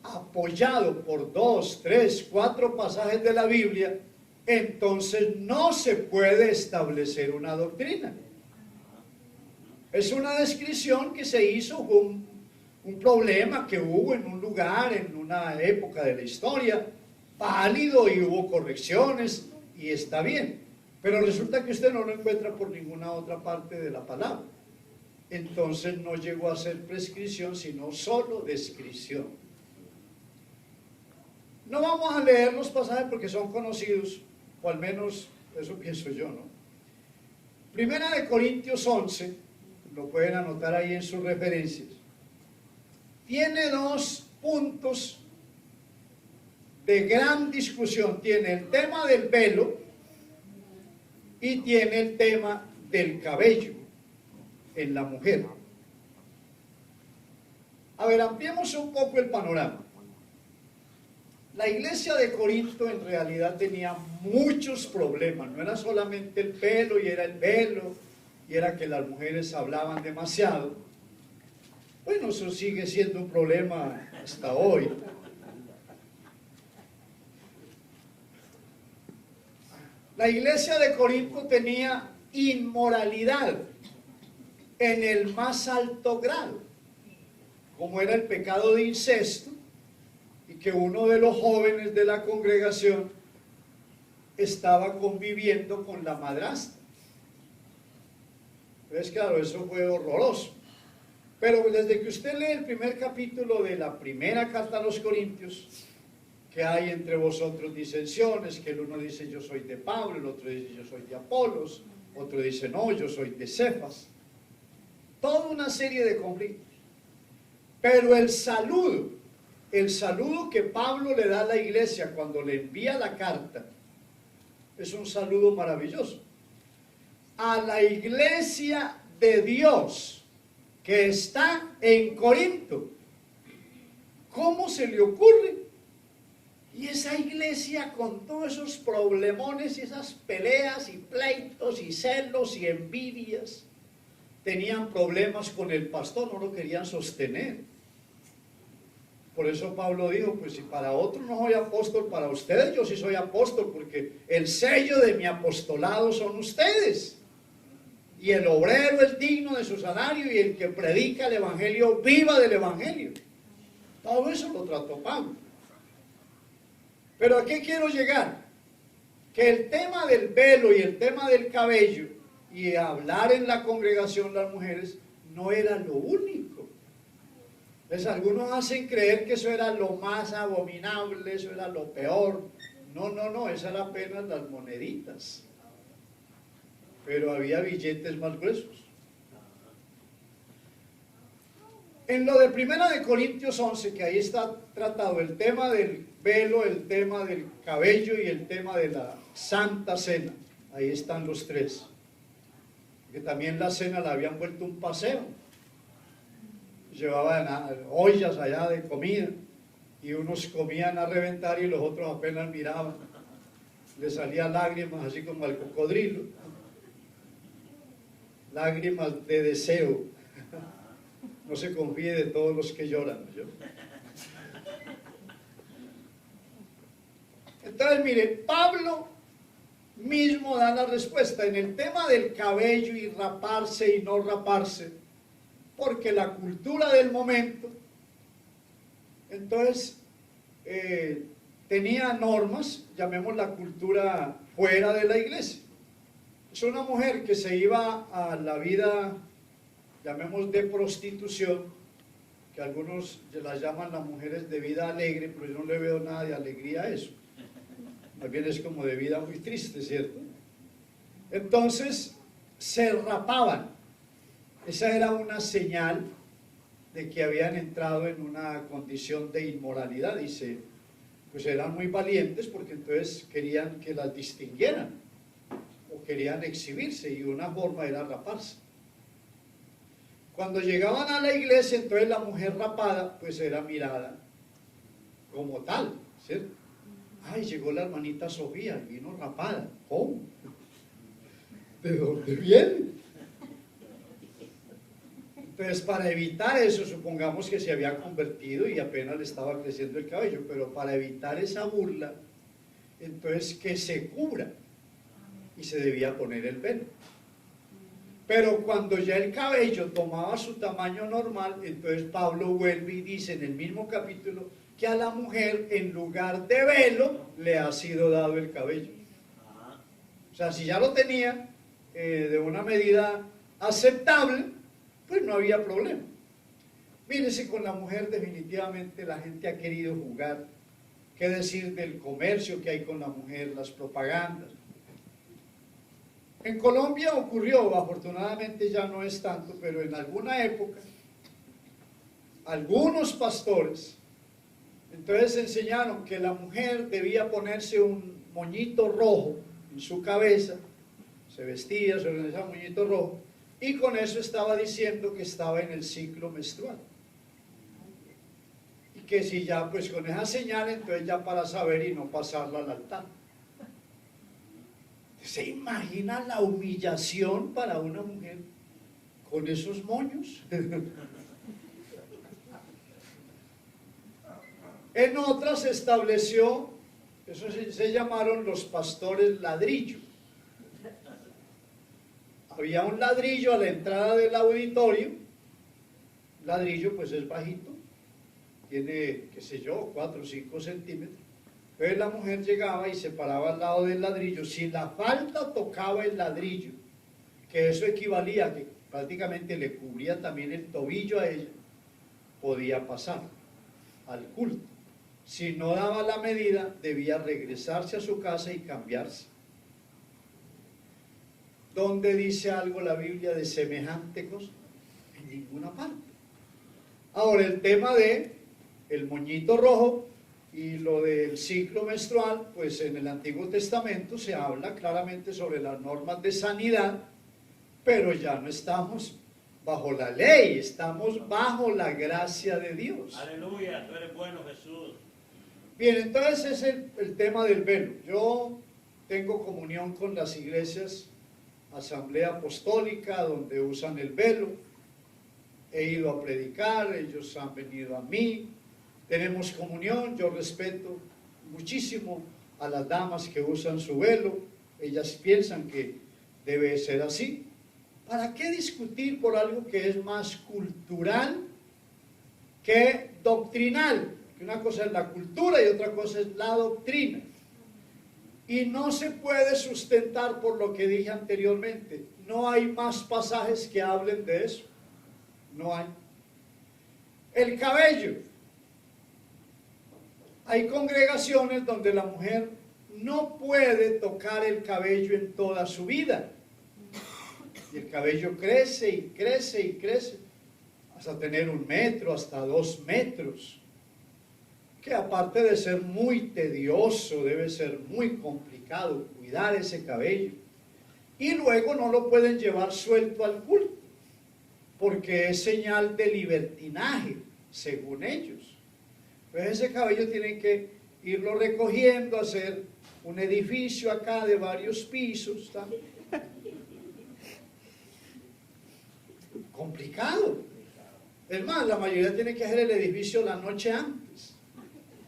apoyado por 2, 3, 4 pasajes de la Biblia, entonces no se puede establecer una doctrina. Es una descripción que se hizo con un problema que hubo en un lugar, en una época de la historia, válido, y hubo correcciones, y está bien. Pero resulta que usted no lo encuentra por ninguna otra parte de la palabra. Entonces no llegó a ser prescripción, sino solo descripción. No vamos a leer los pasajes porque son conocidos, o al menos eso pienso yo, ¿no? Primera de Corintios 11, lo pueden anotar ahí en sus referencias. Tiene 2 puntos de gran discusión. Tiene el tema del velo y tiene el tema del cabello en la mujer. A ver, ampliemos un poco el panorama. La iglesia de Corinto en realidad tenía muchos problemas. No era solamente el pelo y era el velo, y era que las mujeres hablaban demasiado. Bueno, eso sigue siendo un problema hasta hoy. La iglesia de Corinto tenía inmoralidad en el más alto grado, como era el pecado de incesto, y que uno de los jóvenes de la congregación estaba conviviendo con la madrastra. Entonces, claro, eso fue horroroso. Pero desde que usted lee el primer capítulo de la primera carta a los Corintios, que hay entre vosotros disensiones, que el uno dice yo soy de Pablo, el otro dice yo soy de Apolos, otro dice no, yo soy de Cefas. Toda una serie de conflictos. Pero el saludo que Pablo le da a la iglesia cuando le envía la carta, es un saludo maravilloso. A la iglesia de Dios que está en Corinto. ¿Cómo se le ocurre? Y esa iglesia con todos esos problemones y esas peleas y pleitos y celos y envidias, tenían problemas con el pastor, no lo querían sostener. Por eso Pablo dijo, pues si para otros no soy apóstol, para ustedes yo sí soy apóstol, porque el sello de mi apostolado son ustedes. Y el obrero es digno de su salario y el que predica el evangelio viva del evangelio. Todo eso lo trató Pablo. Pero ¿a qué quiero llegar? Que el tema del velo y el tema del cabello y hablar en la congregación las mujeres no era lo único. Pues algunos hacen creer que eso era lo más abominable, eso era lo peor. No, esas eran apenas las moneditas. Pero había billetes más gruesos. En lo de 1 Corintios 11, que ahí está tratado el tema del velo, el tema del cabello y el tema de la Santa Cena. Ahí están los tres. Que también la cena la habían vuelto un paseo. Llevaban ollas allá de comida y unos comían a reventar y los otros apenas miraban. Les salían lágrimas así como al cocodrilo. Lágrimas de deseo. No se confíe de todos los que lloran, ¿no? Entonces, mire, Pablo mismo da la respuesta en el tema del cabello y raparse y no raparse, porque la cultura del momento, entonces, tenía normas, llamemos la cultura fuera de la iglesia. Es una mujer que se iba a la vida, llamemos de prostitución, que algunos las llaman las mujeres de vida alegre, pero yo no le veo nada de alegría a eso. Más bien es como de vida muy triste, ¿cierto? Entonces, se rapaban. Esa era una señal de que habían entrado en una condición de inmoralidad. Dice, pues eran muy valientes porque entonces querían que las distinguieran o querían exhibirse y una forma era raparse. Cuando llegaban a la iglesia, entonces la mujer rapada pues era mirada como tal, ¿cierto? Ay, llegó la hermanita Sofía, vino rapada. ¿Cómo? ¿De dónde viene? Entonces, para evitar eso, supongamos que se había convertido y apenas le estaba creciendo el cabello, pero para evitar esa burla, entonces que se cubra y se debía poner el velo. Pero cuando ya el cabello tomaba su tamaño normal, entonces Pablo vuelve y dice en el mismo capítulo que a la mujer en lugar de velo le ha sido dado el cabello. O sea, si ya lo tenía de una medida aceptable, pues no había problema. Mírese, con la mujer definitivamente la gente ha querido jugar. ¿Qué decir del comercio que hay con la mujer, las propagandas? En Colombia ocurrió, afortunadamente ya no es tanto, pero en alguna época, algunos pastores, entonces enseñaron que la mujer debía ponerse un moñito rojo en su cabeza, se vestía, se organizaba un moñito rojo, y con eso estaba diciendo que estaba en el ciclo menstrual. Y que si ya, pues con esa señal, entonces ya para saber y no pasarla al altar. ¿Se imagina la humillación para una mujer con esos moños? En otras se estableció, eso se llamaron los pastores ladrillo. Había un ladrillo a la entrada del auditorio. Ladrillo pues es bajito, tiene, qué sé yo, 4 o 5 centímetros. Entonces la mujer llegaba y se paraba al lado del ladrillo. Si la falda tocaba el ladrillo, que eso equivalía a que prácticamente le cubría también el tobillo a ella, podía pasar al culto. Si no daba la medida, debía regresarse a su casa y cambiarse. ¿Dónde dice algo la Biblia de semejante cosa? En ninguna parte. Ahora, el tema de el moñito rojo y lo del ciclo menstrual, pues en el Antiguo Testamento se habla claramente sobre las normas de sanidad, pero ya no estamos bajo la ley, estamos bajo la gracia de Dios. Aleluya, tú eres bueno, Jesús. Bien, entonces es el tema del velo. Yo tengo comunión con las iglesias Asamblea Apostólica, donde usan el velo. He ido a predicar, ellos han venido a mí. Tenemos comunión, yo respeto muchísimo a las damas que usan su velo. Ellas piensan que debe ser así. ¿Para qué discutir por algo que es más cultural que doctrinal? Que una cosa es la cultura y otra cosa es la doctrina. Y no se puede sustentar por lo que dije anteriormente. No hay más pasajes que hablen de eso. No hay. El cabello. Hay congregaciones donde la mujer no puede tocar el cabello en toda su vida. Y el cabello crece y crece y crece, hasta tener 1 metro, hasta 2 metros. Que aparte de ser muy tedioso, debe ser muy complicado cuidar ese cabello. Y luego no lo pueden llevar suelto al culto, porque es señal de libertinaje, según ellos. Pues ese cabello tienen que irlo recogiendo, hacer un edificio acá de varios pisos, ¿tá? Complicado. Es más, la mayoría tiene que hacer el edificio la noche antes.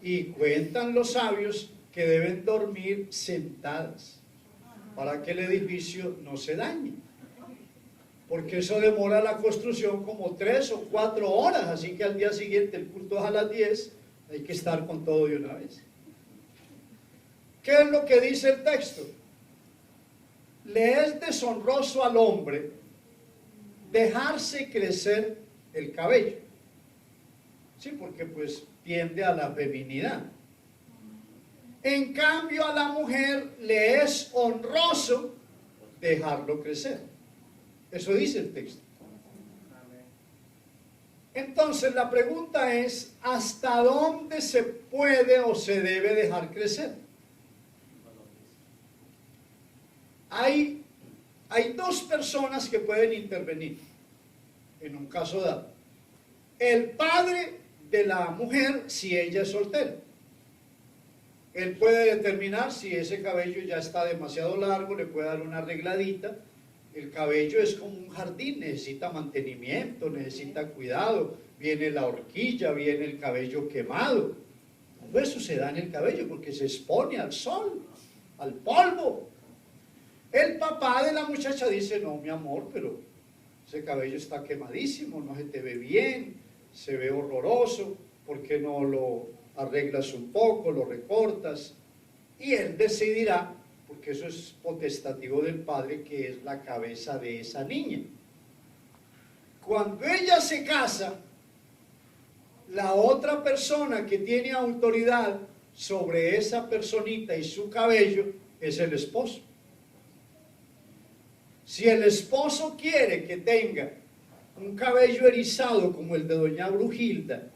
Y cuentan los sabios que deben dormir sentadas para que el edificio no se dañe. Porque eso demora la construcción como 3 o 4 horas, así que al día siguiente el culto es a las 10, hay que estar con todo de una vez. ¿Qué es lo que dice el texto? Le es deshonroso al hombre dejarse crecer el cabello. Sí, porque pues tiende a la feminidad. En cambio a la mujer le es honroso dejarlo crecer. Eso dice el texto. Entonces la pregunta es, ¿hasta dónde se puede o se debe dejar crecer? Hay 2 personas que pueden intervenir en un caso dado. El padre de la mujer, si ella es soltera. Él puede determinar si ese cabello ya está demasiado largo, le puede dar una arregladita. El cabello es como un jardín, necesita mantenimiento, necesita cuidado. Viene la horquilla, viene el cabello quemado. Todo eso se da en el cabello porque se expone al sol, al polvo. El papá de la muchacha dice, no, mi amor, pero ese cabello está quemadísimo, no se te ve bien, se ve horroroso, ¿por qué no lo arreglas un poco, lo recortas? Y él decidirá, porque eso es potestativo del padre, que es la cabeza de esa niña. Cuando ella se casa, la otra persona que tiene autoridad sobre esa personita y su cabello es el esposo. Si el esposo quiere que tenga un cabello erizado como el de doña Brujilda,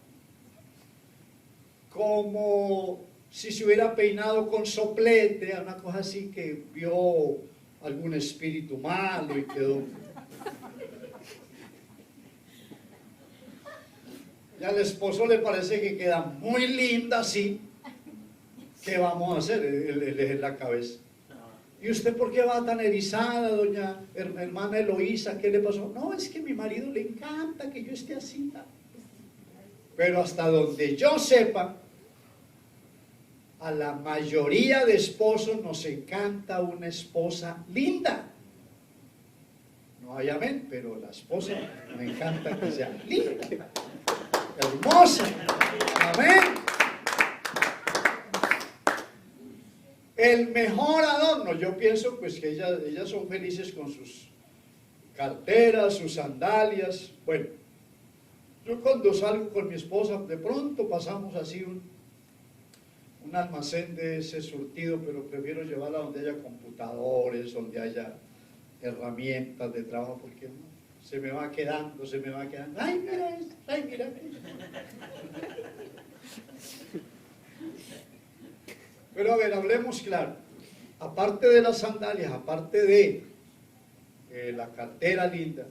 como si se hubiera peinado con soplete, una cosa así que vio algún espíritu malo y quedó. Y al esposo le parece que queda muy linda así. ¿Qué vamos a hacer? Él es la cabeza. ¿Y usted por qué va tan erizada, doña hermana Eloísa? ¿Qué le pasó? No, es que a mi marido le encanta que yo esté así. Pero hasta donde yo sepa, a la mayoría de esposos nos encanta una esposa linda. No hay amén, pero la esposa me encanta que sea linda, hermosa. Amén. El mejor adorno, yo pienso pues que ellas son felices con sus carteras, sus sandalias. Bueno, yo cuando salgo con mi esposa, de pronto pasamos así un almacén de ese surtido, pero prefiero llevarla donde haya computadores, donde haya herramientas de trabajo, porque se me va quedando. Ay, mira esto, ay, mira esto. Pero a ver, hablemos claro. Aparte de las sandalias, aparte de la cartera linda,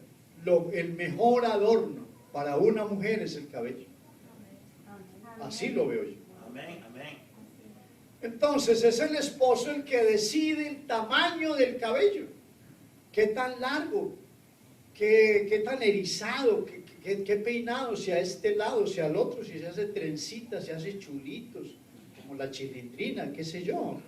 el mejor adorno para una mujer es el cabello. Así lo veo yo. Amén, amén. Entonces es el esposo el que decide el tamaño del cabello. Qué tan largo, qué tan erizado, qué peinado, si a este lado, si al otro, si se hace trencita, si hace chulitos, como la chilindrina, qué sé yo.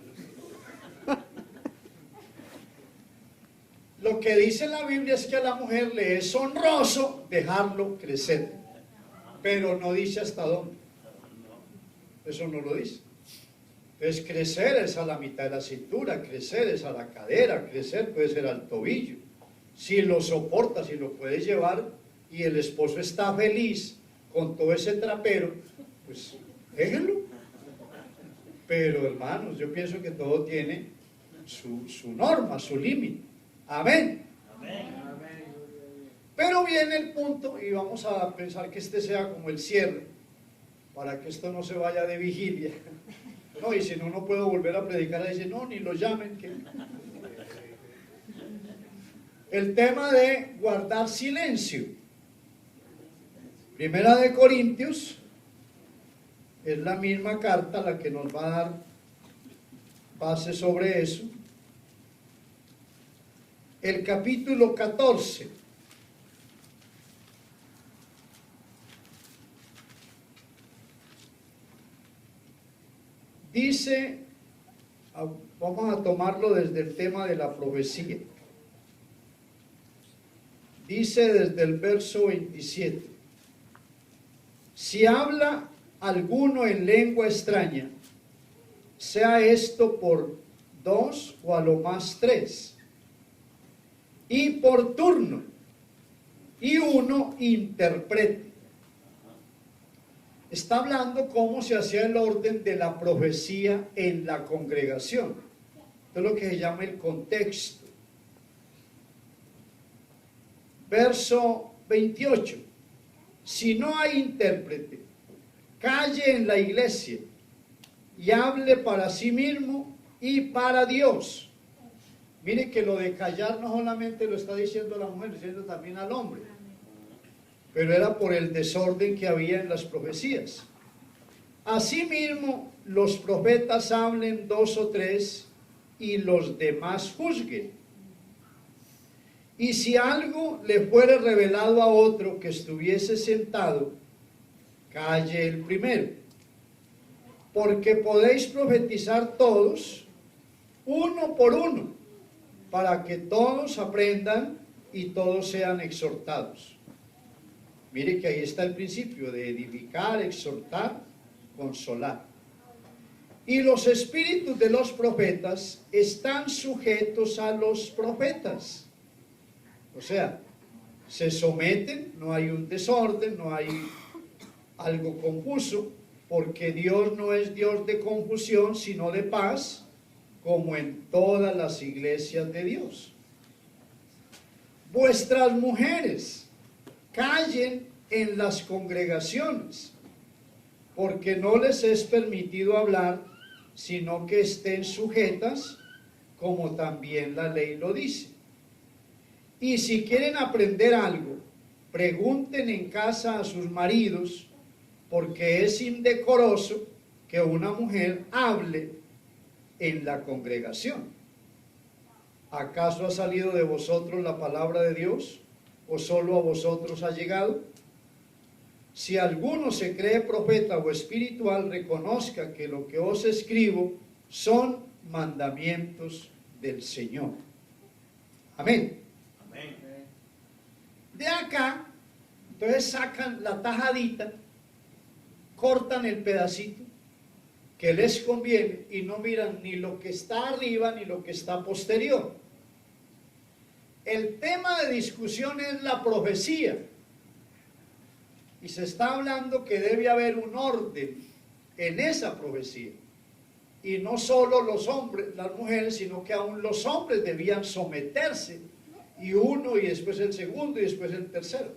Lo que dice la Biblia es que a la mujer le es honroso dejarlo crecer, pero no dice hasta dónde. Eso no lo dice. Entonces crecer es a la mitad de la cintura, crecer es a la cadera, crecer puede ser al tobillo. Si lo soporta, si lo puedes llevar y el esposo está feliz con todo ese trapero, pues déjenlo. Pero hermanos, yo pienso que todo tiene su norma, su límite. Amén. Amén. Pero viene el punto, y vamos a pensar que este sea como el cierre, para que esto no se vaya de vigilia. No, y si no, no puedo volver a predicar, dice, no, ni lo llamen. Que... El tema de guardar silencio. Primera de Corintios, es la misma carta la que nos va a dar base sobre eso. El capítulo 14. Dice, vamos a tomarlo desde el tema de la profecía. Dice desde el verso 27. Si habla alguno en lengua extraña, sea esto por 2 o a lo más 3, y por turno, y uno interprete. Está hablando cómo se hacía el orden de la profecía en la congregación. Esto es lo que se llama el contexto. Verso 28. Si no hay intérprete, calle en la iglesia y hable para sí mismo y para Dios. Mire que lo de callar no solamente lo está diciendo la mujer, lo está diciendo también al hombre. Pero era por el desorden que había en las profecías. Asimismo, los profetas hablen 2 o 3 y los demás juzguen. Y si algo le fuere revelado a otro que estuviese sentado, calle el primero. Porque podéis profetizar todos, uno por uno, para que todos aprendan y todos sean exhortados. Mire que ahí está el principio de edificar, exhortar, consolar. Y los espíritus de los profetas están sujetos a los profetas. O sea, se someten, no hay un desorden, no hay algo confuso, porque Dios no es Dios de confusión, sino de paz, como en todas las iglesias de Dios. Vuestras mujeres callen en las congregaciones, porque no les es permitido hablar, sino que estén sujetas, como también la ley lo dice. Y si quieren aprender algo, pregunten en casa a sus maridos, porque es indecoroso que una mujer hable en la congregación. ¿Acaso ha salido de vosotros la palabra de Dios? ¿O solo a vosotros ha llegado? Si alguno se cree profeta o espiritual, reconozca que lo que os escribo son mandamientos del Señor. Amén. Amén. De acá, entonces sacan la tajadita, cortan el pedacito que les conviene y no miran ni lo que está arriba ni lo que está posterior. El tema de discusión es la profecía. Y se está hablando que debe haber un orden en esa profecía. Y no solo los hombres, las mujeres, sino que aún los hombres debían someterse. Y uno, y después el segundo, y después el tercero.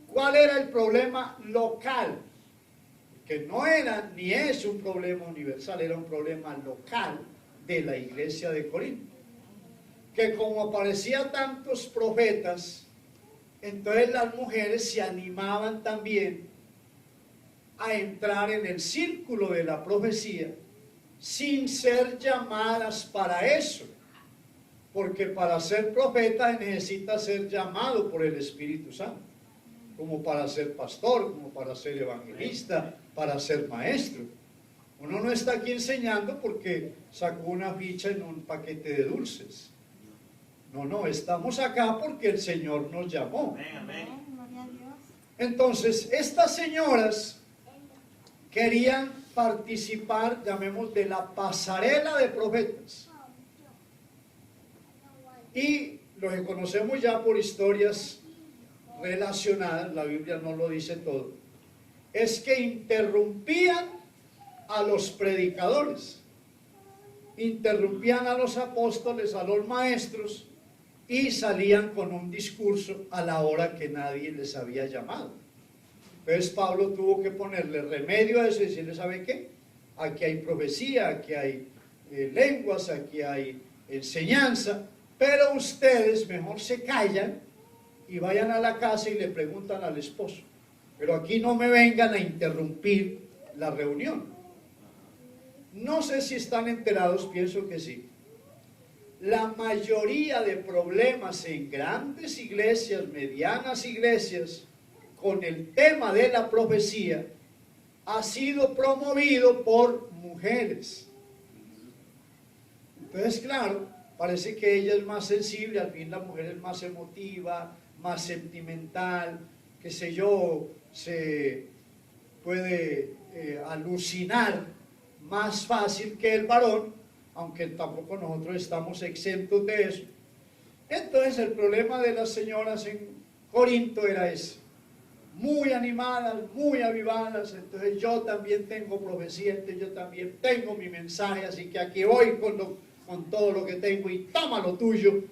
¿Cuál era el problema local? Que no era ni es un problema universal, era un problema local de la iglesia de Corinto. Que como aparecían tantos profetas, entonces las mujeres se animaban también a entrar en el círculo de la profecía sin ser llamadas para eso, porque para ser profeta necesita ser llamado por el Espíritu Santo, como para ser pastor, como para ser evangelista, para ser maestro. Uno no está aquí enseñando porque sacó una ficha en un paquete de dulces. No, estamos acá porque el Señor nos llamó. Amén, amén. Gloria a Dios. Entonces, estas señoras querían participar, llamemos, de la pasarela de profetas. Y lo que conocemos ya por historias relacionadas, la Biblia no lo dice todo, es que interrumpían a los predicadores, interrumpían a los apóstoles, a los maestros, y salían con un discurso a la hora que nadie les había llamado. Entonces Pablo tuvo que ponerle remedio a eso y decirle, ¿sabe qué? Aquí hay profecía, aquí hay lenguas, aquí hay enseñanza, pero ustedes mejor se callan y vayan a la casa y le preguntan al esposo. Pero aquí no me vengan a interrumpir la reunión. No sé si están enterados, pienso que sí. La mayoría de problemas en grandes iglesias, medianas iglesias, con el tema de la profecía, ha sido promovido por mujeres. Entonces, claro, parece que ella es más sensible, al fin la mujer es más emotiva, más sentimental, qué sé yo, se puede alucinar más fácil que el varón, aunque tampoco nosotros estamos exentos de eso. Entonces el problema de las señoras en Corinto era ese, muy animadas, muy avivadas. Entonces yo también tengo profecía, entonces yo también tengo mi mensaje, así que aquí voy con todo lo que tengo y toma lo tuyo.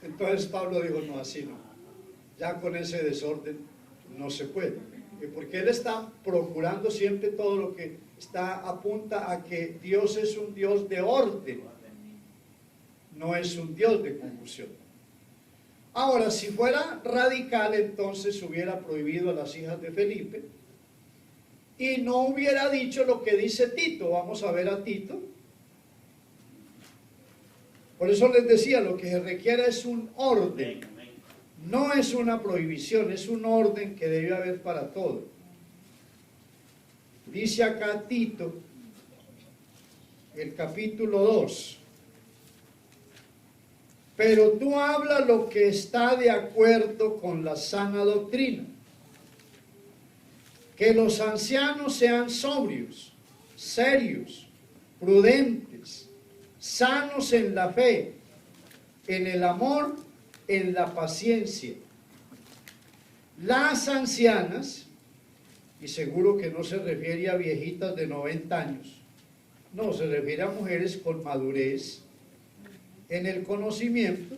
Entonces Pablo dijo, no, así no, ya con ese desorden no se puede, porque él está procurando siempre todo lo que apunta a que Dios es un Dios de orden, no es un Dios de confusión. Ahora, si fuera radical, entonces hubiera prohibido a las hijas de Felipe y no hubiera dicho lo que dice Tito. Vamos a ver a Tito. Por eso les decía, lo que se requiere es un orden. No es una prohibición, es un orden que debe haber para todo. Dice acá Tito, el capítulo 2. Pero tú habla lo que está de acuerdo con la sana doctrina. Que los ancianos sean sobrios, serios, prudentes, sanos en la fe, en el amor, en la paciencia. Las ancianas, y seguro que no se refiere a viejitas de 90 años, no, se refiere a mujeres con madurez en el conocimiento.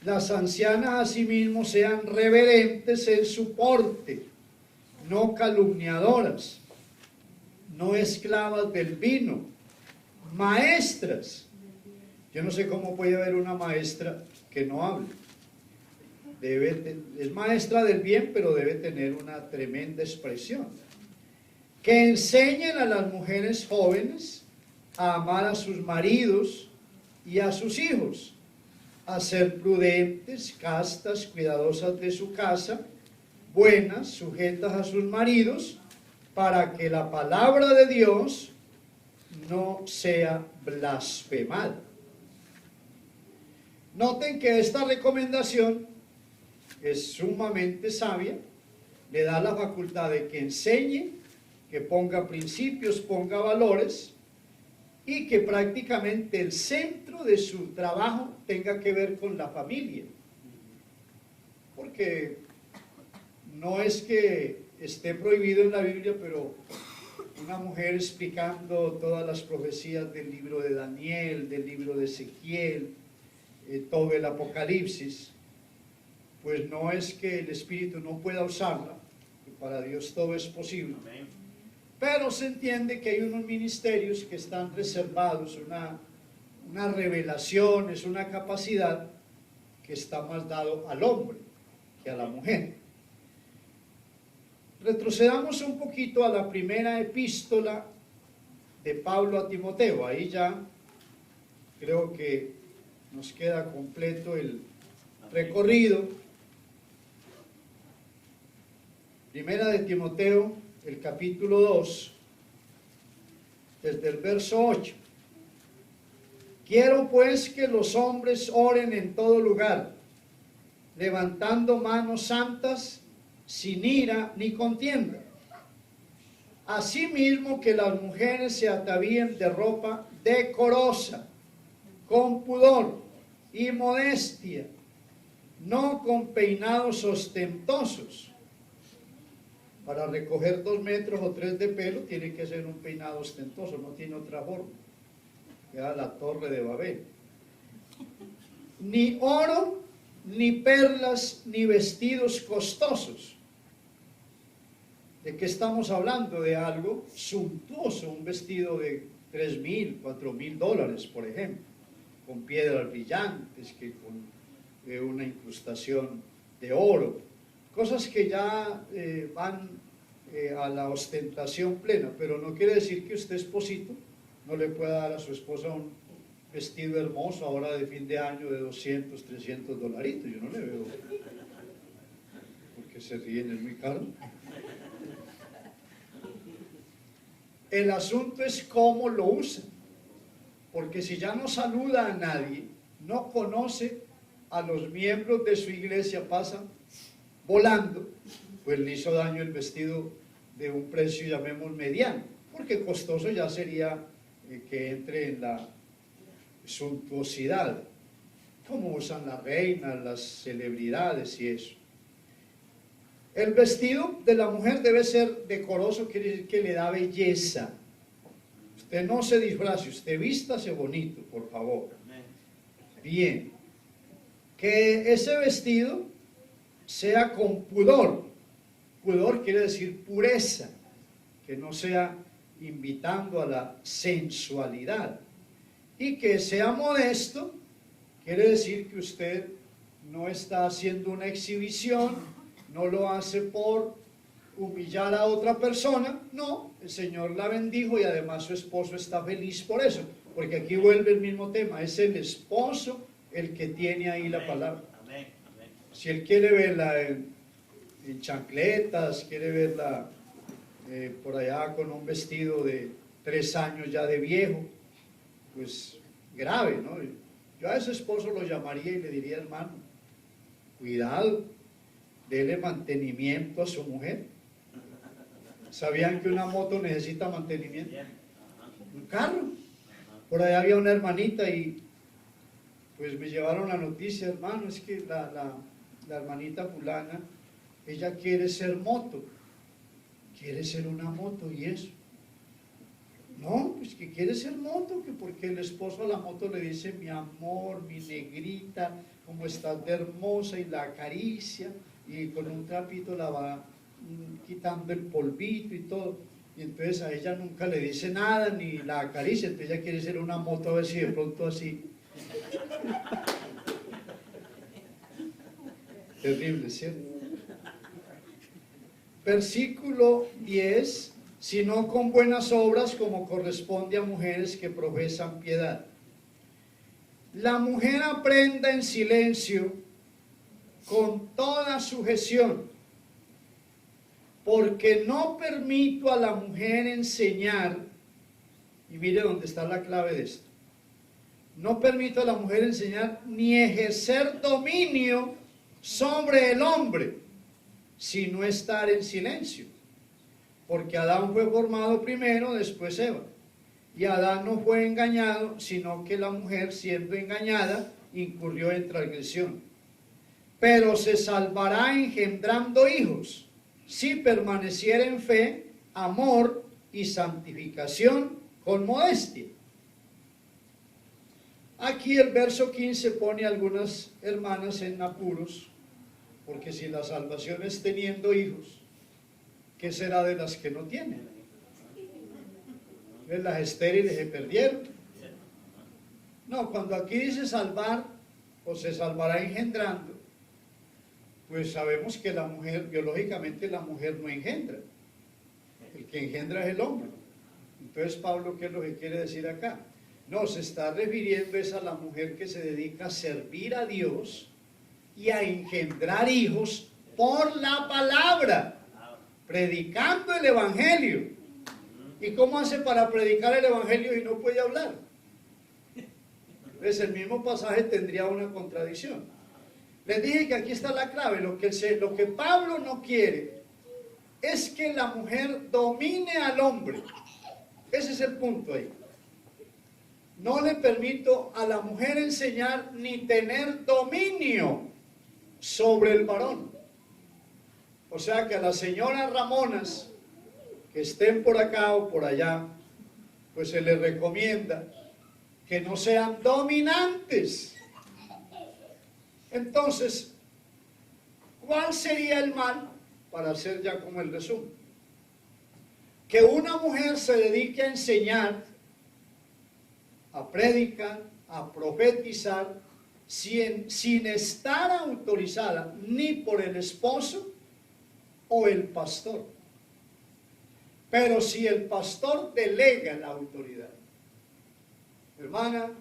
Las ancianas asimismo sean reverentes en su porte, no calumniadoras, no esclavas del vino, maestras. Yo no sé cómo puede haber una maestra que no hable. Es maestra del bien, pero debe tener una tremenda expresión. Que enseñen a las mujeres jóvenes a amar a sus maridos y a sus hijos, a ser prudentes, castas, cuidadosas de su casa, buenas, sujetas a sus maridos, para que la palabra de Dios no sea blasfemada. Noten que esta recomendación es sumamente sabia, le da la facultad de que enseñe, que ponga principios, ponga valores, y que prácticamente el centro de su trabajo tenga que ver con la familia. Porque no es que esté prohibido en la Biblia, pero una mujer explicando todas las profecías del libro de Daniel, del libro de Ezequiel, todo el Apocalipsis, pues no es que el Espíritu no pueda usarla, que para Dios todo es posible. Amén. Pero se entiende que hay unos ministerios que están reservados, una revelación, es una capacidad que está más dado al hombre que a la mujer. Retrocedamos un poquito a la primera epístola de Pablo a Timoteo. Ahí ya creo que nos queda completo el recorrido. Primera de Timoteo, el capítulo 2, desde el verso 8. Quiero pues que los hombres oren en todo lugar, levantando manos santas, sin ira ni contienda. Asimismo que las mujeres se atavíen de ropa decorosa, con pudor y modestia, no con peinados ostentosos. Para recoger 2 metros o 3 de pelo tiene que ser un peinado ostentoso, no tiene otra forma. Era la Torre de Babel. Ni oro, ni perlas, ni vestidos costosos. ¿De qué estamos hablando? De algo suntuoso, un vestido de $3,000, $4,000, por ejemplo, con piedras brillantes, que con una incrustación de oro, cosas que ya van a la ostentación plena, pero no quiere decir que usted, esposito, no le pueda dar a su esposa un vestido hermoso ahora de fin de año de $200, $300. Yo no le veo, porque se ríen, es muy caro. El asunto es cómo lo usa, porque si ya no saluda a nadie, no conoce a los miembros de su iglesia, pasan volando, pues le hizo daño el vestido de un precio, llamemos mediano, porque costoso ya sería que entre en la suntuosidad, como usan las reinas, las celebridades y eso. El vestido de la mujer debe ser decoroso, quiere decir que le da belleza. Usted no se disfrace, usted vístase bonito, por favor. Bien. Que ese vestido sea con pudor. Pudor quiere decir pureza, que no sea invitando a la sensualidad. Y que sea modesto, quiere decir que usted no está haciendo una exhibición, no lo hace por humillar a otra persona, no, el Señor la bendijo y además su esposo está feliz por eso, porque aquí vuelve el mismo tema, es el esposo el que tiene ahí la palabra. Amén, amén. Si él quiere verla en chancletas, quiere verla por allá con un vestido de 3 años ya de viejo, pues grave, ¿no? Yo a ese esposo lo llamaría y le diría, hermano, cuidado, dele mantenimiento a su mujer. ¿Sabían que una moto necesita mantenimiento? Un carro. Por allá había una hermanita y pues me llevaron la noticia, hermano, es que la hermanita fulana, ella quiere ser moto, quiere ser una moto y eso. No, pues que quiere ser moto, que porque el esposo a la moto le dice, mi amor, mi negrita, cómo estás de hermosa, y la acaricia, y con un trapito la va quitando el polvito y todo. Y entonces a ella nunca le dice nada, ni la acaricia, entonces ella quiere ser una moto, a ver si de pronto así. Terrible, ¿cierto? Versículo 10, sino con buenas obras como corresponde a mujeres que profesan piedad. La mujer aprenda en silencio con toda sujeción, porque no permito a la mujer enseñar, y mire dónde está la clave de esto, no permito a la mujer enseñar ni ejercer dominio sobre el hombre, sino estar en silencio. Porque Adán fue formado primero, después Eva. Y Adán no fue engañado, sino que la mujer, siendo engañada, incurrió en transgresión. Pero se salvará engendrando hijos, si permaneciera en fe, amor y santificación con modestia. Aquí el verso 15 pone a algunas hermanas en apuros, porque si la salvación es teniendo hijos, ¿qué será de las que no tienen? Las estériles se perdieron. No, cuando aquí dice salvar, o se salvará engendrando, pues sabemos que la mujer, biológicamente la mujer no engendra. El que engendra es el hombre. Entonces Pablo, ¿qué es lo que quiere decir acá? No, se está refiriendo es a la mujer que se dedica a servir a Dios y a engendrar hijos por la palabra, predicando el evangelio. ¿Y cómo hace para predicar el evangelio y no puede hablar? Entonces el mismo pasaje tendría una contradicción. Les dije que aquí está la clave. Lo que Pablo no quiere es que la mujer domine al hombre. Ese es el punto ahí. No le permito a la mujer enseñar ni tener dominio sobre el varón. O sea que a las señoras Ramonas que estén por acá o por allá, pues se les recomienda que no sean dominantes. Entonces, ¿cuál sería el mal? Para hacer ya como el resumen. Que una mujer se dedique a enseñar, a predicar, a profetizar, sin estar autorizada ni por el esposo o el pastor. Pero si el pastor delega la autoridad, hermana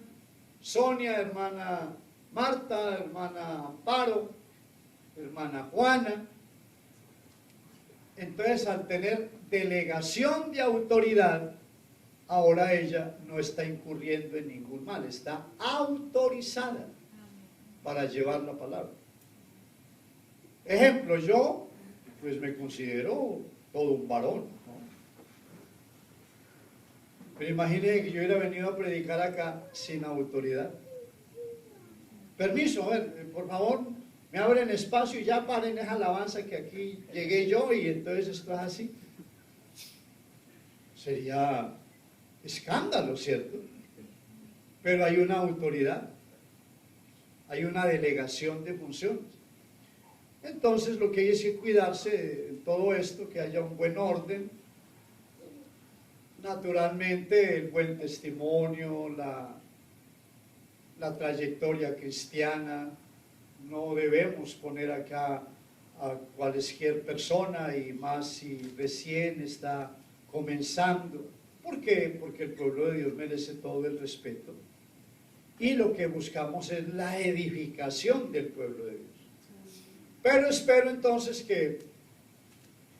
Sonia, hermana Marta, hermana Amparo, hermana Juana, entonces al tener delegación de autoridad, ahora ella no está incurriendo en ningún mal, está autorizada para llevar la palabra. Ejemplo, yo pues me considero todo un varón, ¿no? Pero imagínense que yo hubiera venido a predicar acá sin autoridad. Permiso, a ver, por favor, me abren espacio y ya paren esa alabanza que aquí llegué yo y entonces esto es así. Sería escándalo, ¿cierto? Pero hay una autoridad, hay una delegación de funciones. Entonces lo que hay es que cuidarse en todo esto, que haya un buen orden, naturalmente el buen testimonio, la trayectoria cristiana. No debemos poner acá a cualquier persona, y más si recién está comenzando. ¿Por qué? Porque el pueblo de Dios merece todo el respeto. Y lo que buscamos es la edificación del pueblo de Dios. Pero espero entonces que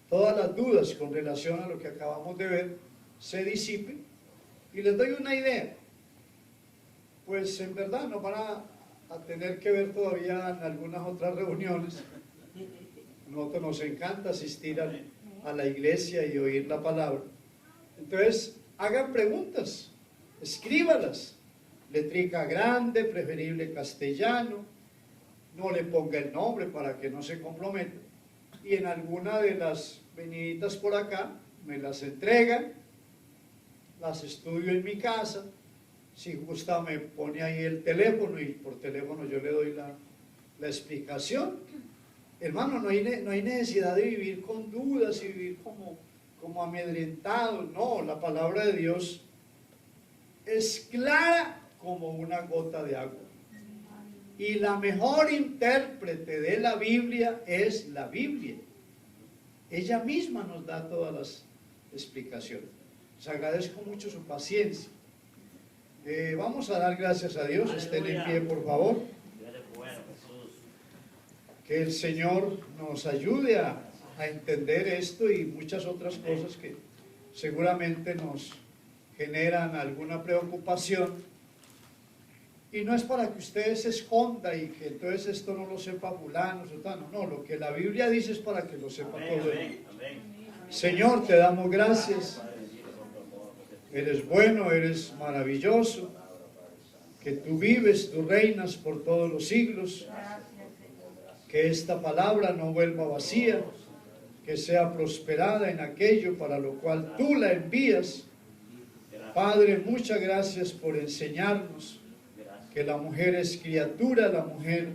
todas las dudas con relación a lo que acabamos de ver se disipen. Y les doy una idea. Pues en verdad nos van a tener que ver todavía en algunas otras reuniones. A nosotros nos encanta asistir a la iglesia y oír la palabra. Entonces, hagan preguntas, escríbalas. Letrica grande, preferible castellano. No le ponga el nombre para que no se comprometa. Y en alguna de las veniditas por acá me las entregan, las estudio en mi casa. Si gusta me pone ahí el teléfono y por teléfono yo le doy la explicación. Hermano, no hay necesidad de vivir con dudas y vivir como amedrentados. No, la palabra de Dios es clara como una gota de agua. Y la mejor intérprete de la Biblia es la Biblia. Ella misma nos da todas las explicaciones. Les agradezco mucho su paciencia. Vamos a dar gracias a Dios. Estén en pie, por favor. Que el Señor nos ayude a entender esto y muchas otras cosas que seguramente nos generan alguna preocupación. Y no es para que usted se esconda y que entonces esto no lo sepa fulano, sotano. No, lo que la Biblia dice es para que lo sepa todo el mundo. Señor, te damos gracias. Eres bueno, eres maravilloso. Que tú vives, tú reinas por todos los siglos. Que esta palabra no vuelva vacía, que sea prosperada en aquello para lo cual tú la envías. Padre, muchas gracias por enseñarnos que la mujer es criatura, la mujer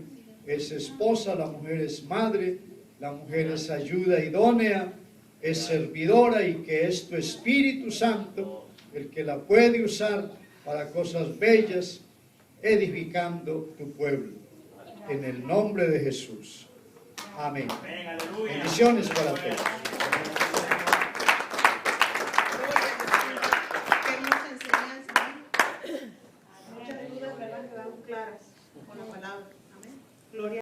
es esposa, la mujer es madre, la mujer es ayuda idónea, es servidora, y que es tu Espíritu Santo el que la puede usar para cosas bellas, edificando tu pueblo. En el nombre de Jesús. Amén. Bendiciones para todos.